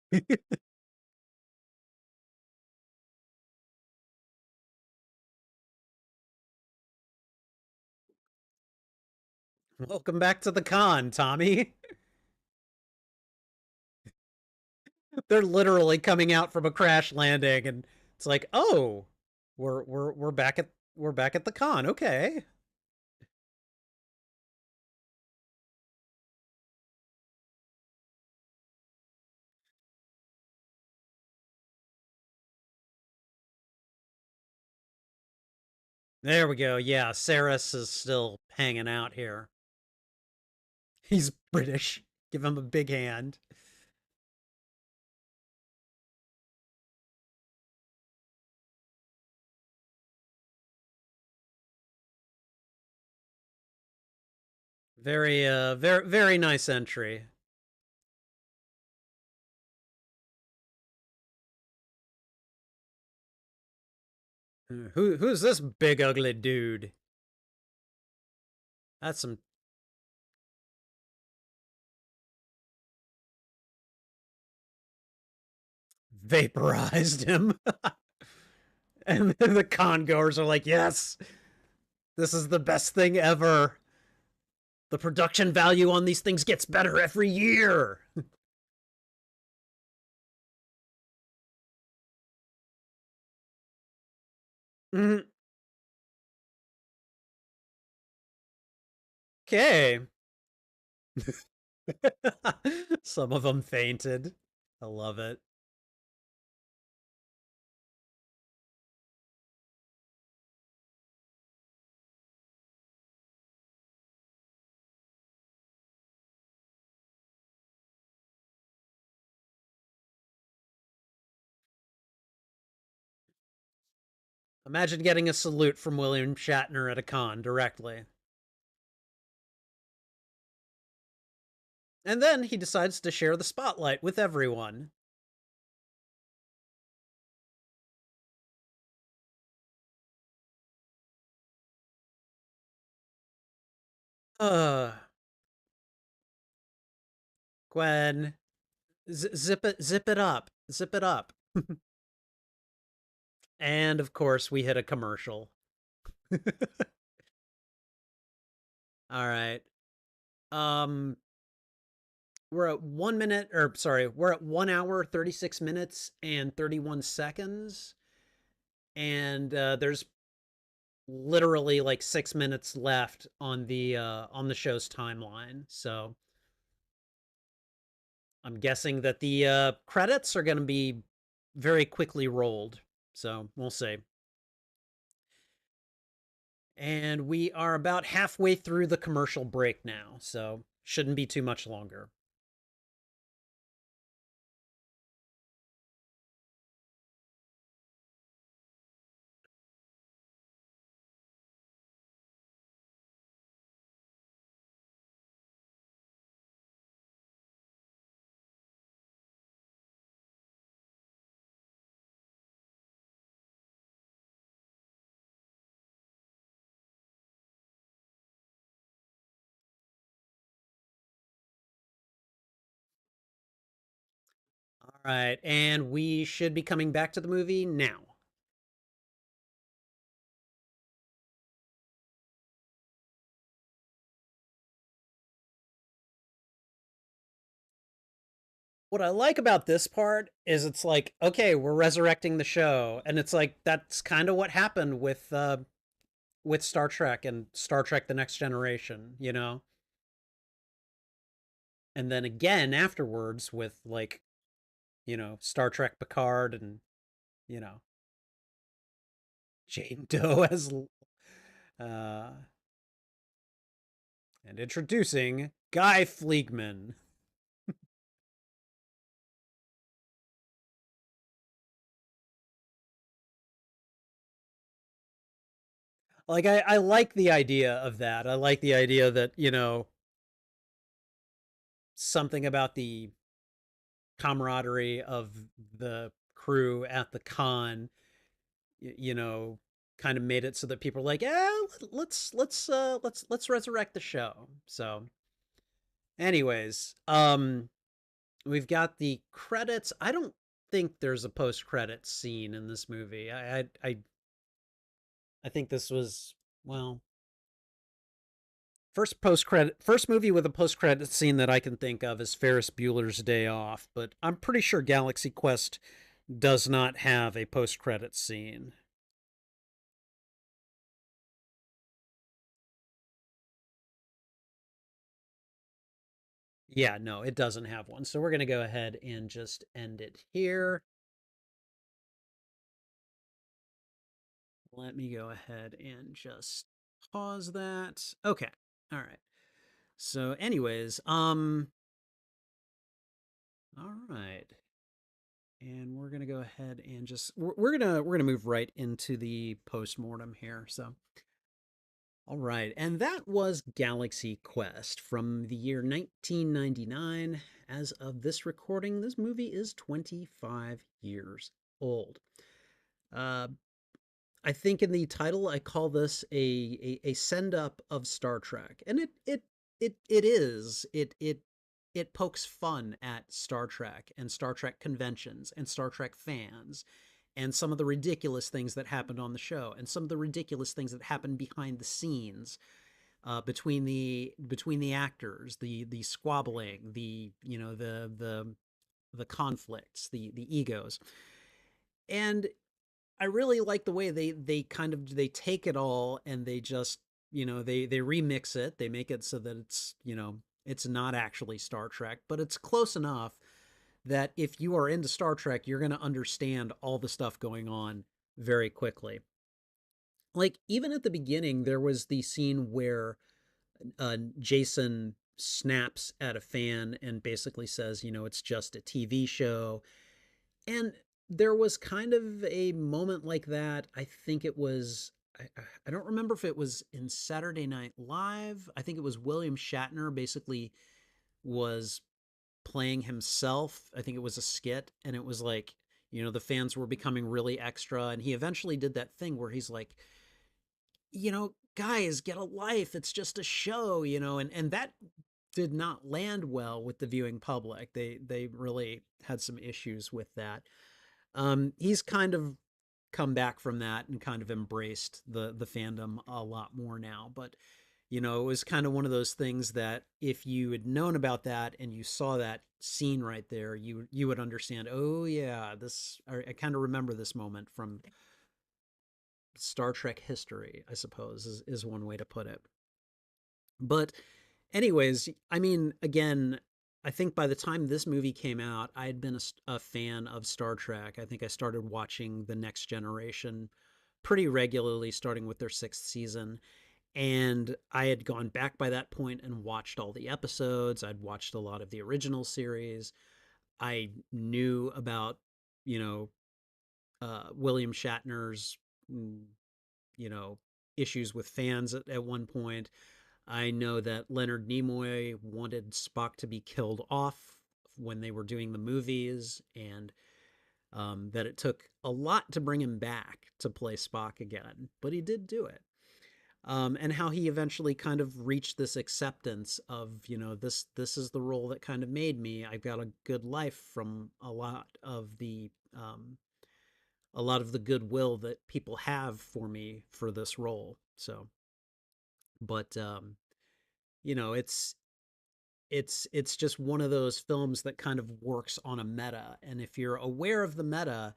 Welcome back to the con, Tommy. They're literally coming out from a crash landing and it's like, "Oh, we're back at the con. Okay." There we go. Yeah, Saris is still hanging out here. He's British. Give him a big hand. Very nice entry. Who's this big ugly dude? That's some vaporized him. And then the con goers are like, "Yes, this is the best thing ever. The production value on these things gets better every year." Okay. Some of them fainted. I love it. Imagine getting a salute from William Shatner at a con directly. And then he decides to share the spotlight with everyone. Uh, Gwen, zip it up, zip it up. And of course, we hit a commercial. All right. Um, we're at 1 minute, or sorry, we're at 1 hour, 36 minutes, and 31 seconds. And there's literally like 6 minutes left on the show's timeline. So I'm guessing that the credits are going to be very quickly rolled. So we'll see. And we are about halfway through the commercial break now, so shouldn't be too much longer. All right, and we should be coming back to the movie now. What I like about this part is it's like, okay, we're resurrecting the show, and it's like that's kind of what happened with Star Trek and Star Trek: The Next Generation, you know, and then again afterwards with like, you know, Star Trek Picard and you know Jane Doe as uh and introducing Guy Fleegman. Like I like the idea of that. I like the idea that, you know, something about the camaraderie of the crew at the con, you know, kind of made it so that people are like, "Yeah, let's resurrect the show." So, anyways, we've got the credits. I don't think there's a post-credits scene in this movie. I think this was, well, first movie with a post credit scene that I can think of is Ferris Bueller's Day Off, but I'm pretty sure Galaxy Quest does not have a post credit scene. Yeah, no, it doesn't have one. So we're going to go ahead and just end it here. Let me go ahead and just pause that. Okay. All right. So anyways, all right. And we're going to go ahead and just we're going to move right into the postmortem here. So all right, and that was Galaxy Quest from the year 1999. As of this recording, this movie is 25 years old. Uh, I think in the title, I call this a send up of Star Trek, and it is it pokes fun at Star Trek and Star Trek conventions and Star Trek fans and some of the ridiculous things that happened on the show and some of the ridiculous things that happened behind the scenes between the actors, the squabbling, the you know the conflicts, the egos, and I really like the way they kind of they take it all and they just you know they remix it, they make it so that it's you know it's not actually Star Trek, but it's close enough that if you are into Star Trek, you're going to understand all the stuff going on very quickly. Like even at the beginning, there was the scene where Jason snaps at a fan and basically says, you know, it's just a TV show. And there was kind of a moment like that. I think it was, I don't remember if it was in Saturday Night Live. I think it was William Shatner basically was playing himself. I think it was a skit. And it was like, you know, the fans were becoming really extra. And he eventually did that thing where he's like, you know, guys, get a life. It's just a show, and that did not land well with the viewing public. They really had some issues with that. He's kind of come back from that and kind of embraced the fandom a lot more now. But it was kind of one of those things that if you had known about that and you saw that scene right there, you would understand. Oh yeah, this I kind of remember this moment from Star Trek history, I suppose, is one way to put it. But anyways, I mean, again, I think by the time this movie came out, I had been a fan of Star Trek. I think I started watching The Next Generation pretty regularly, starting with their sixth season. And I had gone back by that point and watched all the episodes. I'd watched a lot of the original series. I knew about, you know, William Shatner's, mm, you know, issues with fans at one point. I know that Leonard Nimoy wanted Spock to be killed off when they were doing the movies, and that it took a lot to bring him back to play Spock again, but he did do it. And how he eventually kind of reached this acceptance of, this is the role that kind of made me. I've got a good life from a lot of the goodwill that people have for me for this role. So, but it's it's just one of those films that kind of works on a meta, and if you're aware of the meta,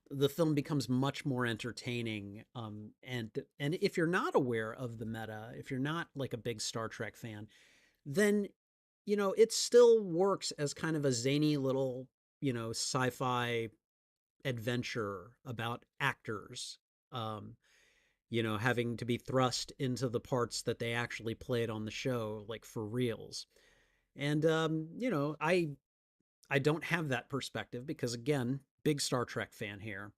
the film becomes much more entertaining. And if you're not aware of the meta, if you're not like a big Star Trek fan, then it still works as kind of a zany little sci-fi adventure about actors, um, having to be thrust into the parts that they actually played on the show, like for reals. And I don't have that perspective because, again, big Star Trek fan here.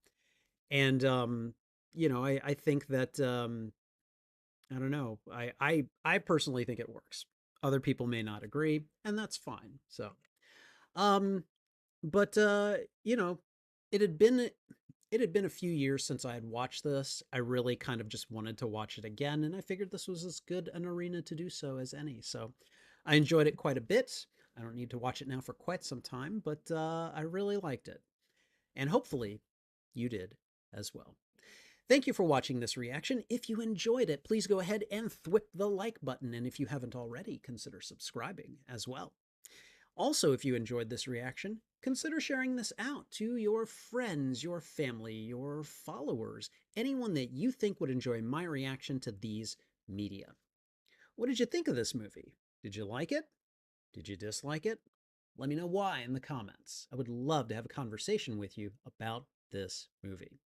And I think that I don't know. I personally think it works. Other people may not agree, and that's fine. So, um, but it had been it had been a few years since I had watched this. I really kind of just wanted to watch it again, and I figured this was as good an arena to do so as any. So, I enjoyed it quite a bit. I don't need to watch it now for quite some time, but I really liked it, and hopefully, you did as well. Thank you for watching this reaction. If you enjoyed it, please go ahead and thwip the like button. And if you haven't already, consider subscribing as well. Also, if you enjoyed this reaction, consider sharing this out to your friends, your family, your followers, anyone that you think would enjoy my reaction to these media. What did you think of this movie? Did you like it? Did you dislike it? Let me know why in the comments. I would love to have a conversation with you about this movie.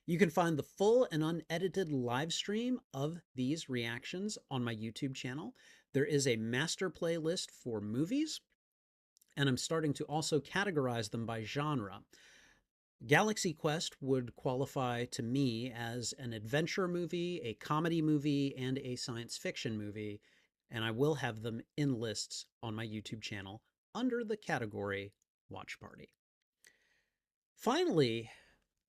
You can find the full and unedited live stream of these reactions on my YouTube channel. There is a master playlist for movies, and I'm starting to also categorize them by genre. Galaxy Quest would qualify to me as an adventure movie, a comedy movie, and a science fiction movie, and I will have them in lists on my YouTube channel under the category Watch Party. Finally,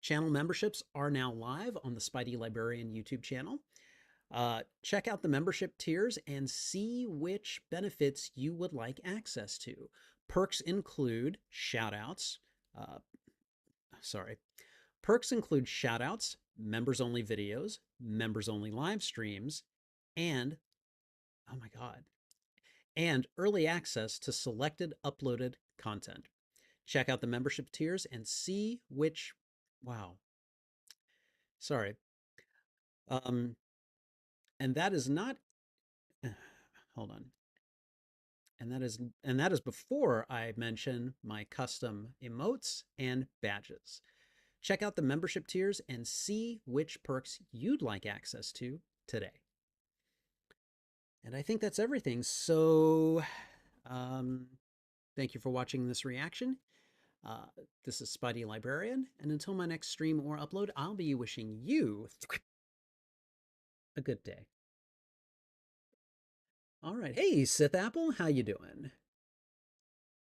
channel memberships are now live on the Spidey Librarian YouTube channel. Check out the membership tiers and see which benefits you would like access to. Perks include shoutouts. Uh, sorry. Perks include shoutouts, members only videos, members only live streams, and, oh my God, and early access to selected uploaded content. Check out the membership tiers and see which, wow, sorry. And that is not, hold on. And that is before I mention my custom emotes and badges. Check out the membership tiers and see which perks you'd like access to today. And I think that's everything. So, thank you for watching this reaction. Uh, this is Spidey Librarian, and until my next stream or upload, I'll be wishing you a good day. All right. Hey, Sith Apple, how you doing?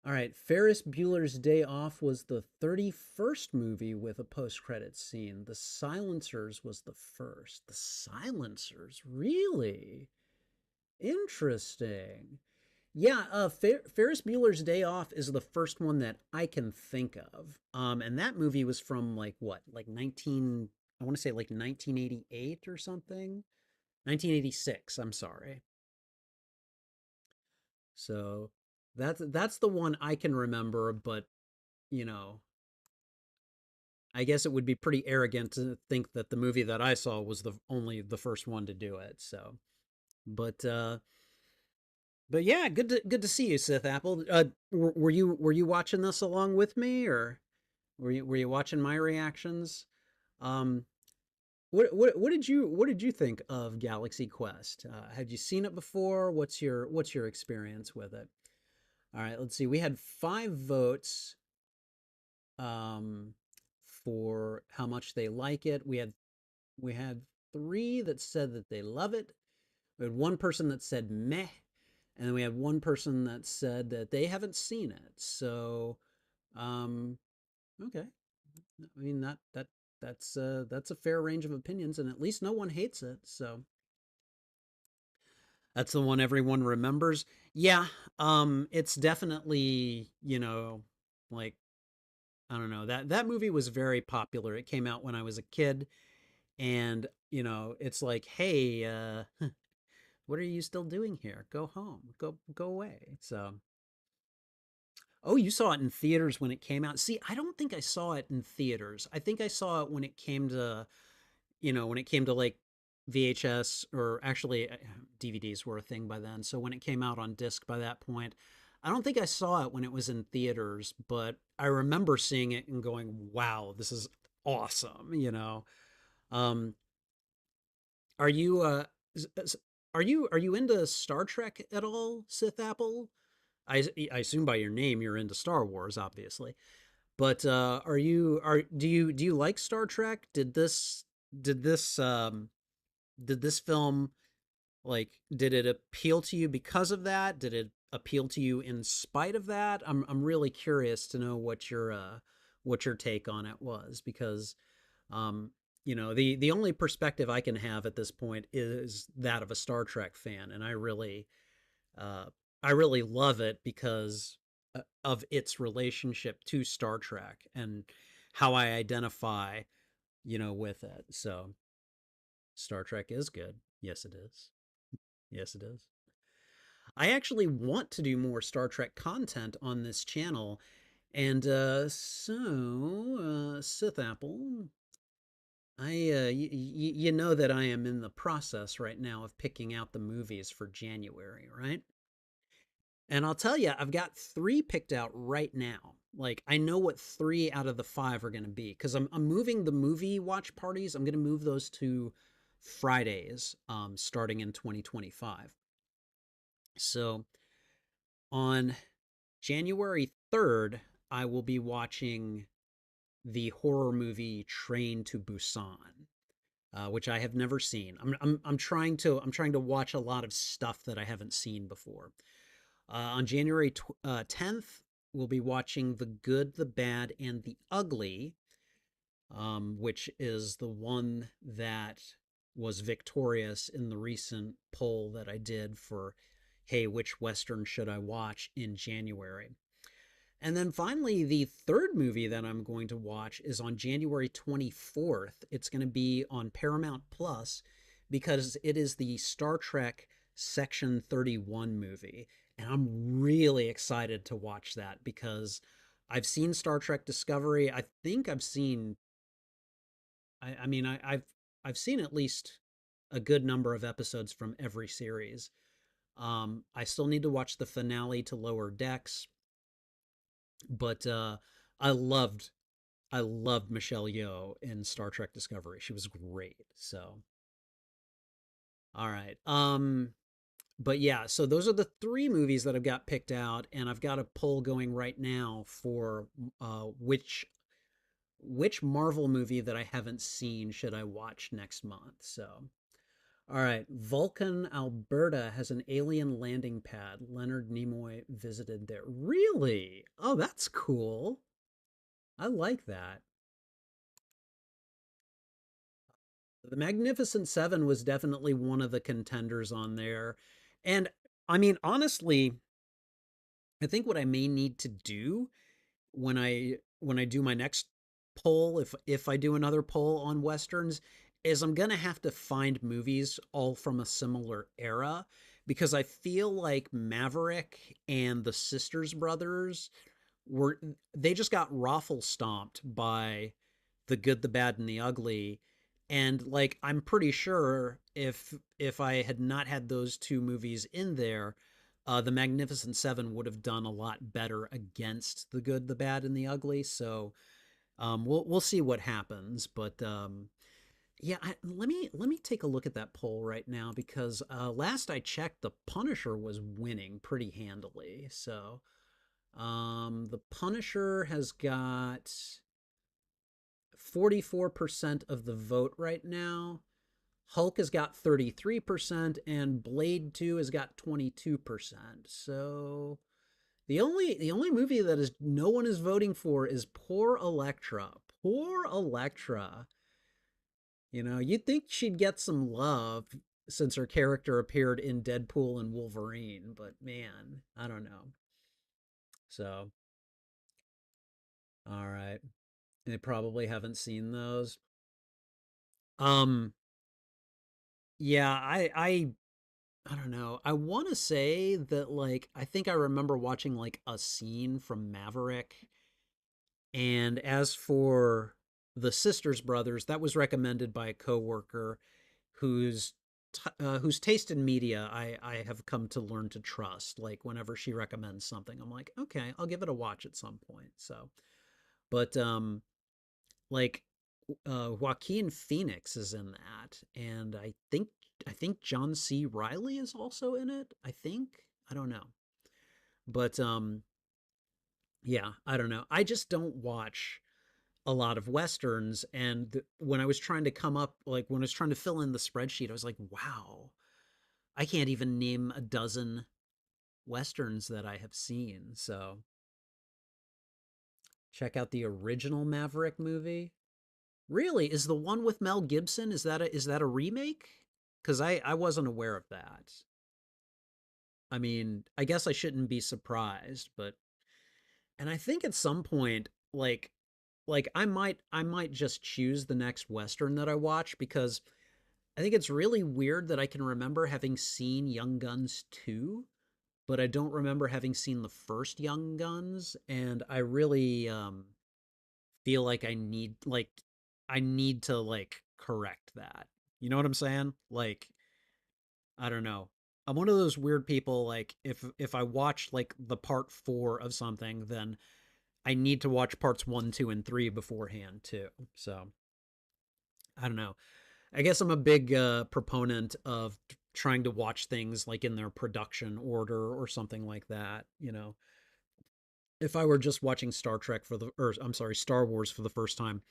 All right, Ferris Bueller's Day Off was the 31st movie with a post-credits scene. The Silencers was the first. The Silencers? Really? Interesting. Yeah, Ferris Bueller's Day Off is the first one that I can think of. And that movie was from like what, like 19, I want to say like 1988 or something. 1986, I'm sorry. So that's the one I can remember, but you know, I guess it would be pretty arrogant to think that the movie that I saw was the only the first one to do it. So, but but yeah, good to see you, Sith Apple. Were you watching this along with me, or were you watching my reactions? Um, what did you think of Galaxy Quest? Had you seen it before? What's your experience with it? All right, let's see. We had 5 votes um, for how much they like it. We had 3 that said that they love it. We had one person that said meh, and then we had one person that said that they haven't seen it. So, um, okay. I mean that's a fair range of opinions, and at least no one hates it. So that's the one everyone remembers. Yeah, it's definitely like I don't know that movie was very popular. It came out when I was a kid, and it's like, hey, what are you still doing here? Go home. Go away. So, oh, you saw it in theaters when it came out. See, I don't think I saw it in theaters. I think I saw it when it came to, like VHS, or actually DVDs were a thing by then. So when it came out on disc by that point, I don't think I saw it when it was in theaters, but I remember seeing it and going, "Wow, this is awesome." Um, are you are you into Star Trek at all, Sith Apple? I assume by your name you're into Star Wars, obviously. But do you like Star Trek? Did this did this film, like, did it appeal to you because of that? Did it appeal to you in spite of that? I'm really curious to know what your take on it was, because um the only perspective I can have at this point is that of a Star Trek fan, and uh I really love it because of its relationship to Star Trek and how I identify, with it. So Star Trek is good. Yes, it is. Yes, it is. I actually want to do more Star Trek content on this channel. And Sith Apple, you know that I am in the process right now of picking out the movies for January, right? And I'll tell you, I've got 3 picked out right now. Like, I know what 3 out of the 5 are going to be, because I'm moving the movie watch parties. I'm going to move those to Fridays, starting in 2025. So on January 3rd, I will be watching the horror movie Train to Busan, which I have never seen. I'm trying to watch a lot of stuff that I haven't seen before. On January 10th, we'll be watching The Good, the Bad, and the Ugly, which is the one that was victorious in the recent poll that I did for, hey, which Western should I watch in January? And then finally, the third movie that I'm going to watch is on January 24th. It's going to be on Paramount Plus, because it is the Star Trek Section 31 movie. And I'm really excited to watch that, because I've seen Star Trek Discovery. I think I've seen, I mean, I've seen at least a good number of episodes from every series. I still need to watch the finale to Lower Decks, but I loved I loved Michelle Yeoh in Star Trek Discovery. She was great. So, all right. But yeah, so those are the 3 movies that I've got picked out, and I've got a poll going right now for which Marvel movie that I haven't seen should I watch next month. So, All right. Vulcan, Alberta has an alien landing pad. Leonard Nimoy visited there. Really? Oh, that's cool. I like that. The Magnificent Seven was definitely one of the contenders on there. And I mean, honestly, I think what I may need to do when I do my next poll, if I do another poll on westerns, is I'm gonna have to find movies all from a similar era because I feel like Maverick and the Sisters Brothers were they just got raffle stomped by the good, the bad, and the ugly. And like I'm pretty sure if I had not had those two movies in there, the Magnificent Seven would have done a lot better against the good, the bad, and the ugly. So we'll see what happens. But yeah, let me take a look at that poll right now because last I checked, the Punisher was winning pretty handily. So the Punisher has got 44% of the vote right now. Hulk has got 33% and Blade 2 has got 22%. So the only movie that is no one is voting for is poor Elektra. Poor Elektra. You know, you'd think she'd get some love since her character appeared in Deadpool and Wolverine, but man, I don't know. So, all right. They probably haven't seen those. Um yeah, I don't know. I want to say that like I think I remember watching like a scene from Maverick. And as for the Sisters Brothers, that was recommended by a coworker whose whose taste in media I have come to learn to trust. Like whenever she recommends something, I'm like, okay, I'll give it a watch at some point. So, but like Joaquin Phoenix is in that, and I think John C. Riley is also in it. I think I don't know, but yeah, I don't know. I just don't watch a lot of westerns, and when I was trying to come up, like when I was trying to fill in the spreadsheet, I was like, wow, I can't even name a dozen westerns that I have seen. So check out the original Maverick movie. Really, is the one with Mel Gibson? Is that a remake? Because I wasn't aware of that. I mean, I guess I shouldn't be surprised, but and I think at some point, like I might just choose the next Western that I watch because I think it's really weird that I can remember having seen Young Guns 2, but I don't remember having seen the first Young Guns, and I really feel like I need to like correct that. You know what I'm saying? Like I don't know. I'm one of those weird people like if I watch like the part 4 of something, then I need to watch parts 1, 2 and 3 beforehand too. So, I don't know. I guess I'm a big proponent of trying to watch things like in their production order or something like that, you know. If I were just watching Star Trek for the or I'm sorry, Star Wars for the first time,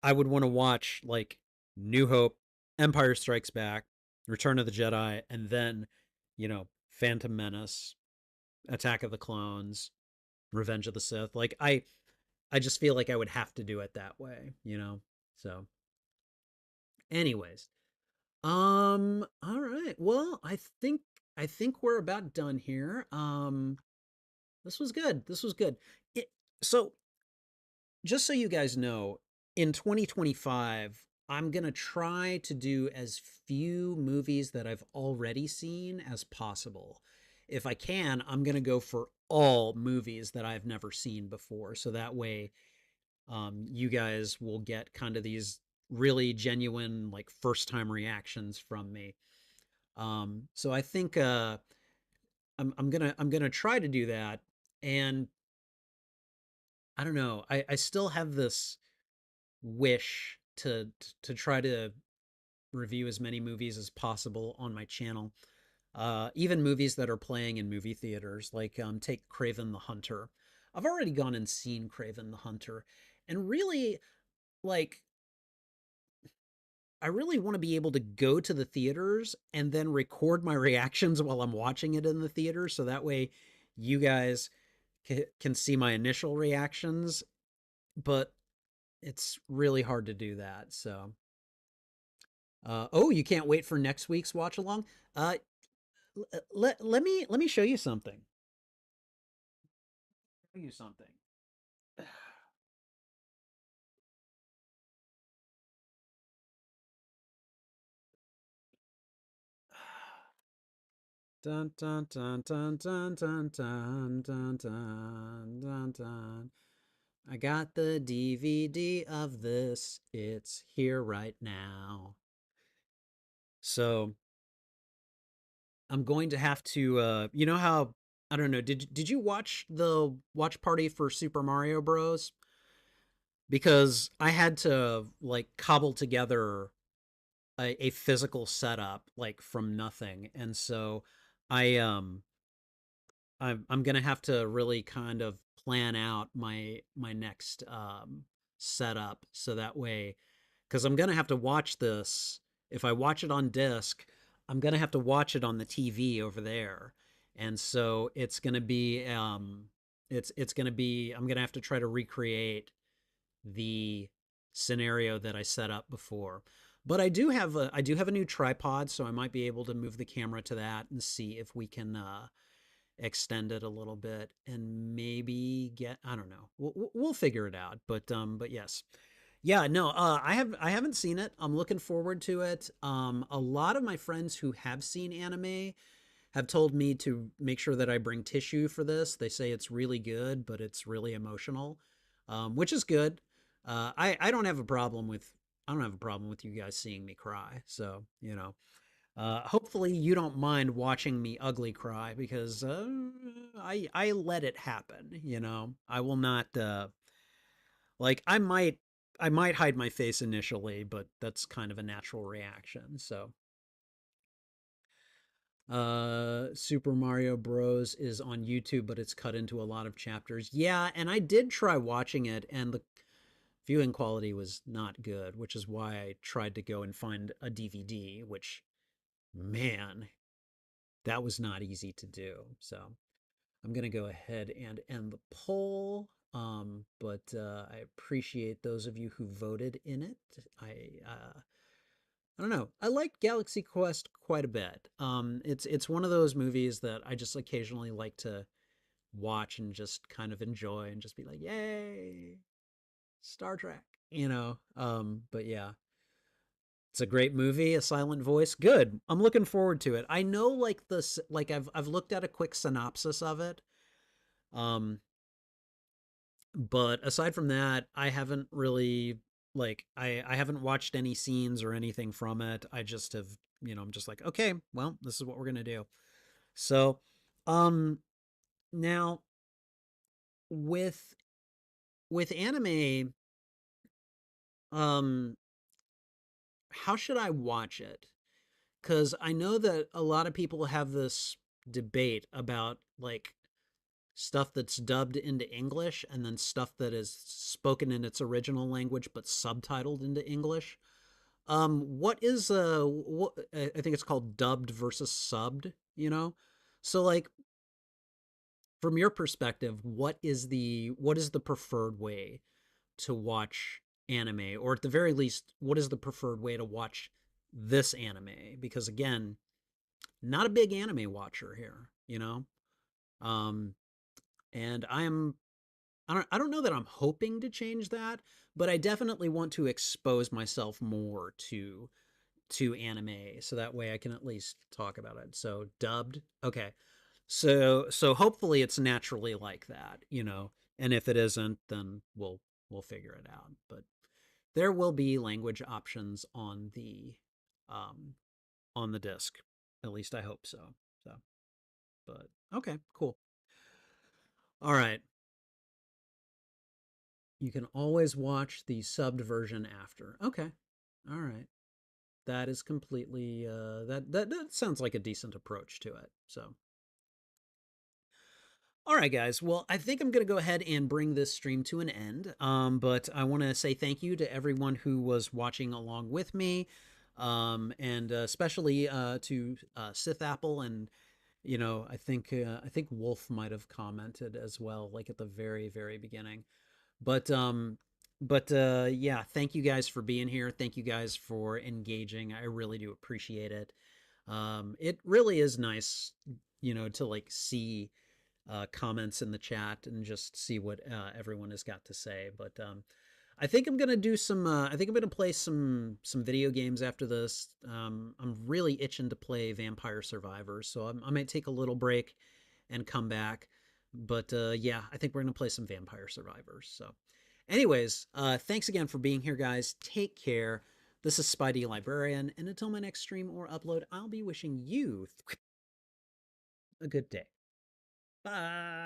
I would want to watch like New Hope, Empire Strikes Back, Return of the Jedi, and then, Phantom Menace, Attack of the Clones, Revenge of the Sith. Like I just feel like I would have to do it that way, you know. So, anyways, all right. Well, I think we're about done here. This was good. This was good. It, so just so you guys know, in 2025, I'm going to try to do as few movies that I've already seen as possible. If I can, I'm going to go for all movies that I've never seen before. So that way, you guys will get kind of these really genuine, like first time reactions from me. So I think I'm gonna try to do that. And I don't know. I still have this wish to try to review as many movies as possible on my channel. Even movies that are playing in movie theaters, like take Craven the Hunter. I've already gone and seen Craven the Hunter, and really like I really want to be able to go to the theaters and then record my reactions while I'm watching it in the theater, so that way you guys can see my initial reactions. But it's really hard to do that. So, oh, you can't wait for next week's watch along. Uh, let me show you something. Show you something. Dun dun dun dun dun dun dun dun dun dun dun. I got the DVD of this. It's here right now. So I'm going to have to you know how I don't know, did you watch the watch party for Super Mario Bros? Because I had to like cobble together a physical setup like from nothing. And so I I'm gonna have to really kind of plan out my next setup so that way, because I'm gonna have to watch this. If I watch it on disc, I'm gonna have to watch it on the TV over there, and so it's gonna be it's gonna be I'm gonna have to try to recreate the scenario that I set up before. But I do have a new tripod, so I might be able to move the camera to that and see if we can extend it a little bit and maybe get I don't know. We'll figure it out. But yes. Yeah, no, I haven't seen it. I'm looking forward to it. A lot of my friends who have seen anime have told me to make sure that I bring tissue for this. They say it's really good, but it's really emotional, which is good. I don't have a problem with I don't have a problem with you guys seeing me cry. So you know, hopefully you don't mind watching me ugly cry because I let it happen. You know, I will not like I might hide my face initially, but that's kind of a natural reaction. So Super Mario Bros is on YouTube, but it's cut into a lot of chapters. Yeah, and I did try watching it, and the viewing quality was not good, which is why I tried to go and find a DVD, which, man, that was not easy to do. So I'm going to go ahead and end the poll. But I appreciate those of you who voted in it. I don't know. I like Galaxy Quest quite a bit. It's one of those movies that I just occasionally like to watch and just kind of enjoy and just be like, "Yay, Star Trek!" You know. But yeah, it's a great movie. A Silent Voice, good. I'm looking forward to it. I know, like this, like I've looked at a quick synopsis of it. Um, but aside from that, I haven't really like I haven't watched any scenes or anything from it. I just have, you know, I'm just like, okay, well, this is what we're gonna do. So, um, now with anime, um, how should I watch it? Because I know that a lot of people have this debate about like stuff that's dubbed into English and then stuff that is spoken in its original language but subtitled into English. What is what I think it's called dubbed versus subbed, you know? So like from your perspective, what is the preferred way to watch anime, or at the very least, what is the preferred way to watch this anime? Because again, not a big anime watcher here, you know? Um and I don't know that I'm hoping to change that, but I definitely want to expose myself more to anime so that way I can at least talk about it. So dubbed, okay. So hopefully it's naturally like that, you know. And if it isn't, then we'll figure it out. But there will be language options um on the disc. At least I hope so. So, but okay, cool. All right. You can always watch the subbed version after. Okay. All right. That is completely that sounds like a decent approach to it. So, all right, guys. Well, I think I'm going to go ahead and bring this stream to an end. But I want to say thank you to everyone who was watching along with me. And especially to Sith Apple, and I think Wolf might have commented as well, like at the very very beginning. But yeah, thank you guys for being here. Thank you guys for engaging. I really do appreciate it. It really is nice, to like see comments in the chat and just see what everyone has got to say. But I think I'm gonna do some. I think I'm gonna play some video games after this. I'm really itching to play Vampire Survivors, so I might take a little break and come back. But yeah, I think we're gonna play some Vampire Survivors. So, anyways, thanks again for being here, guys. Take care. This is Spidey Librarian, and until my next stream or upload, I'll be wishing you a good day. Bye.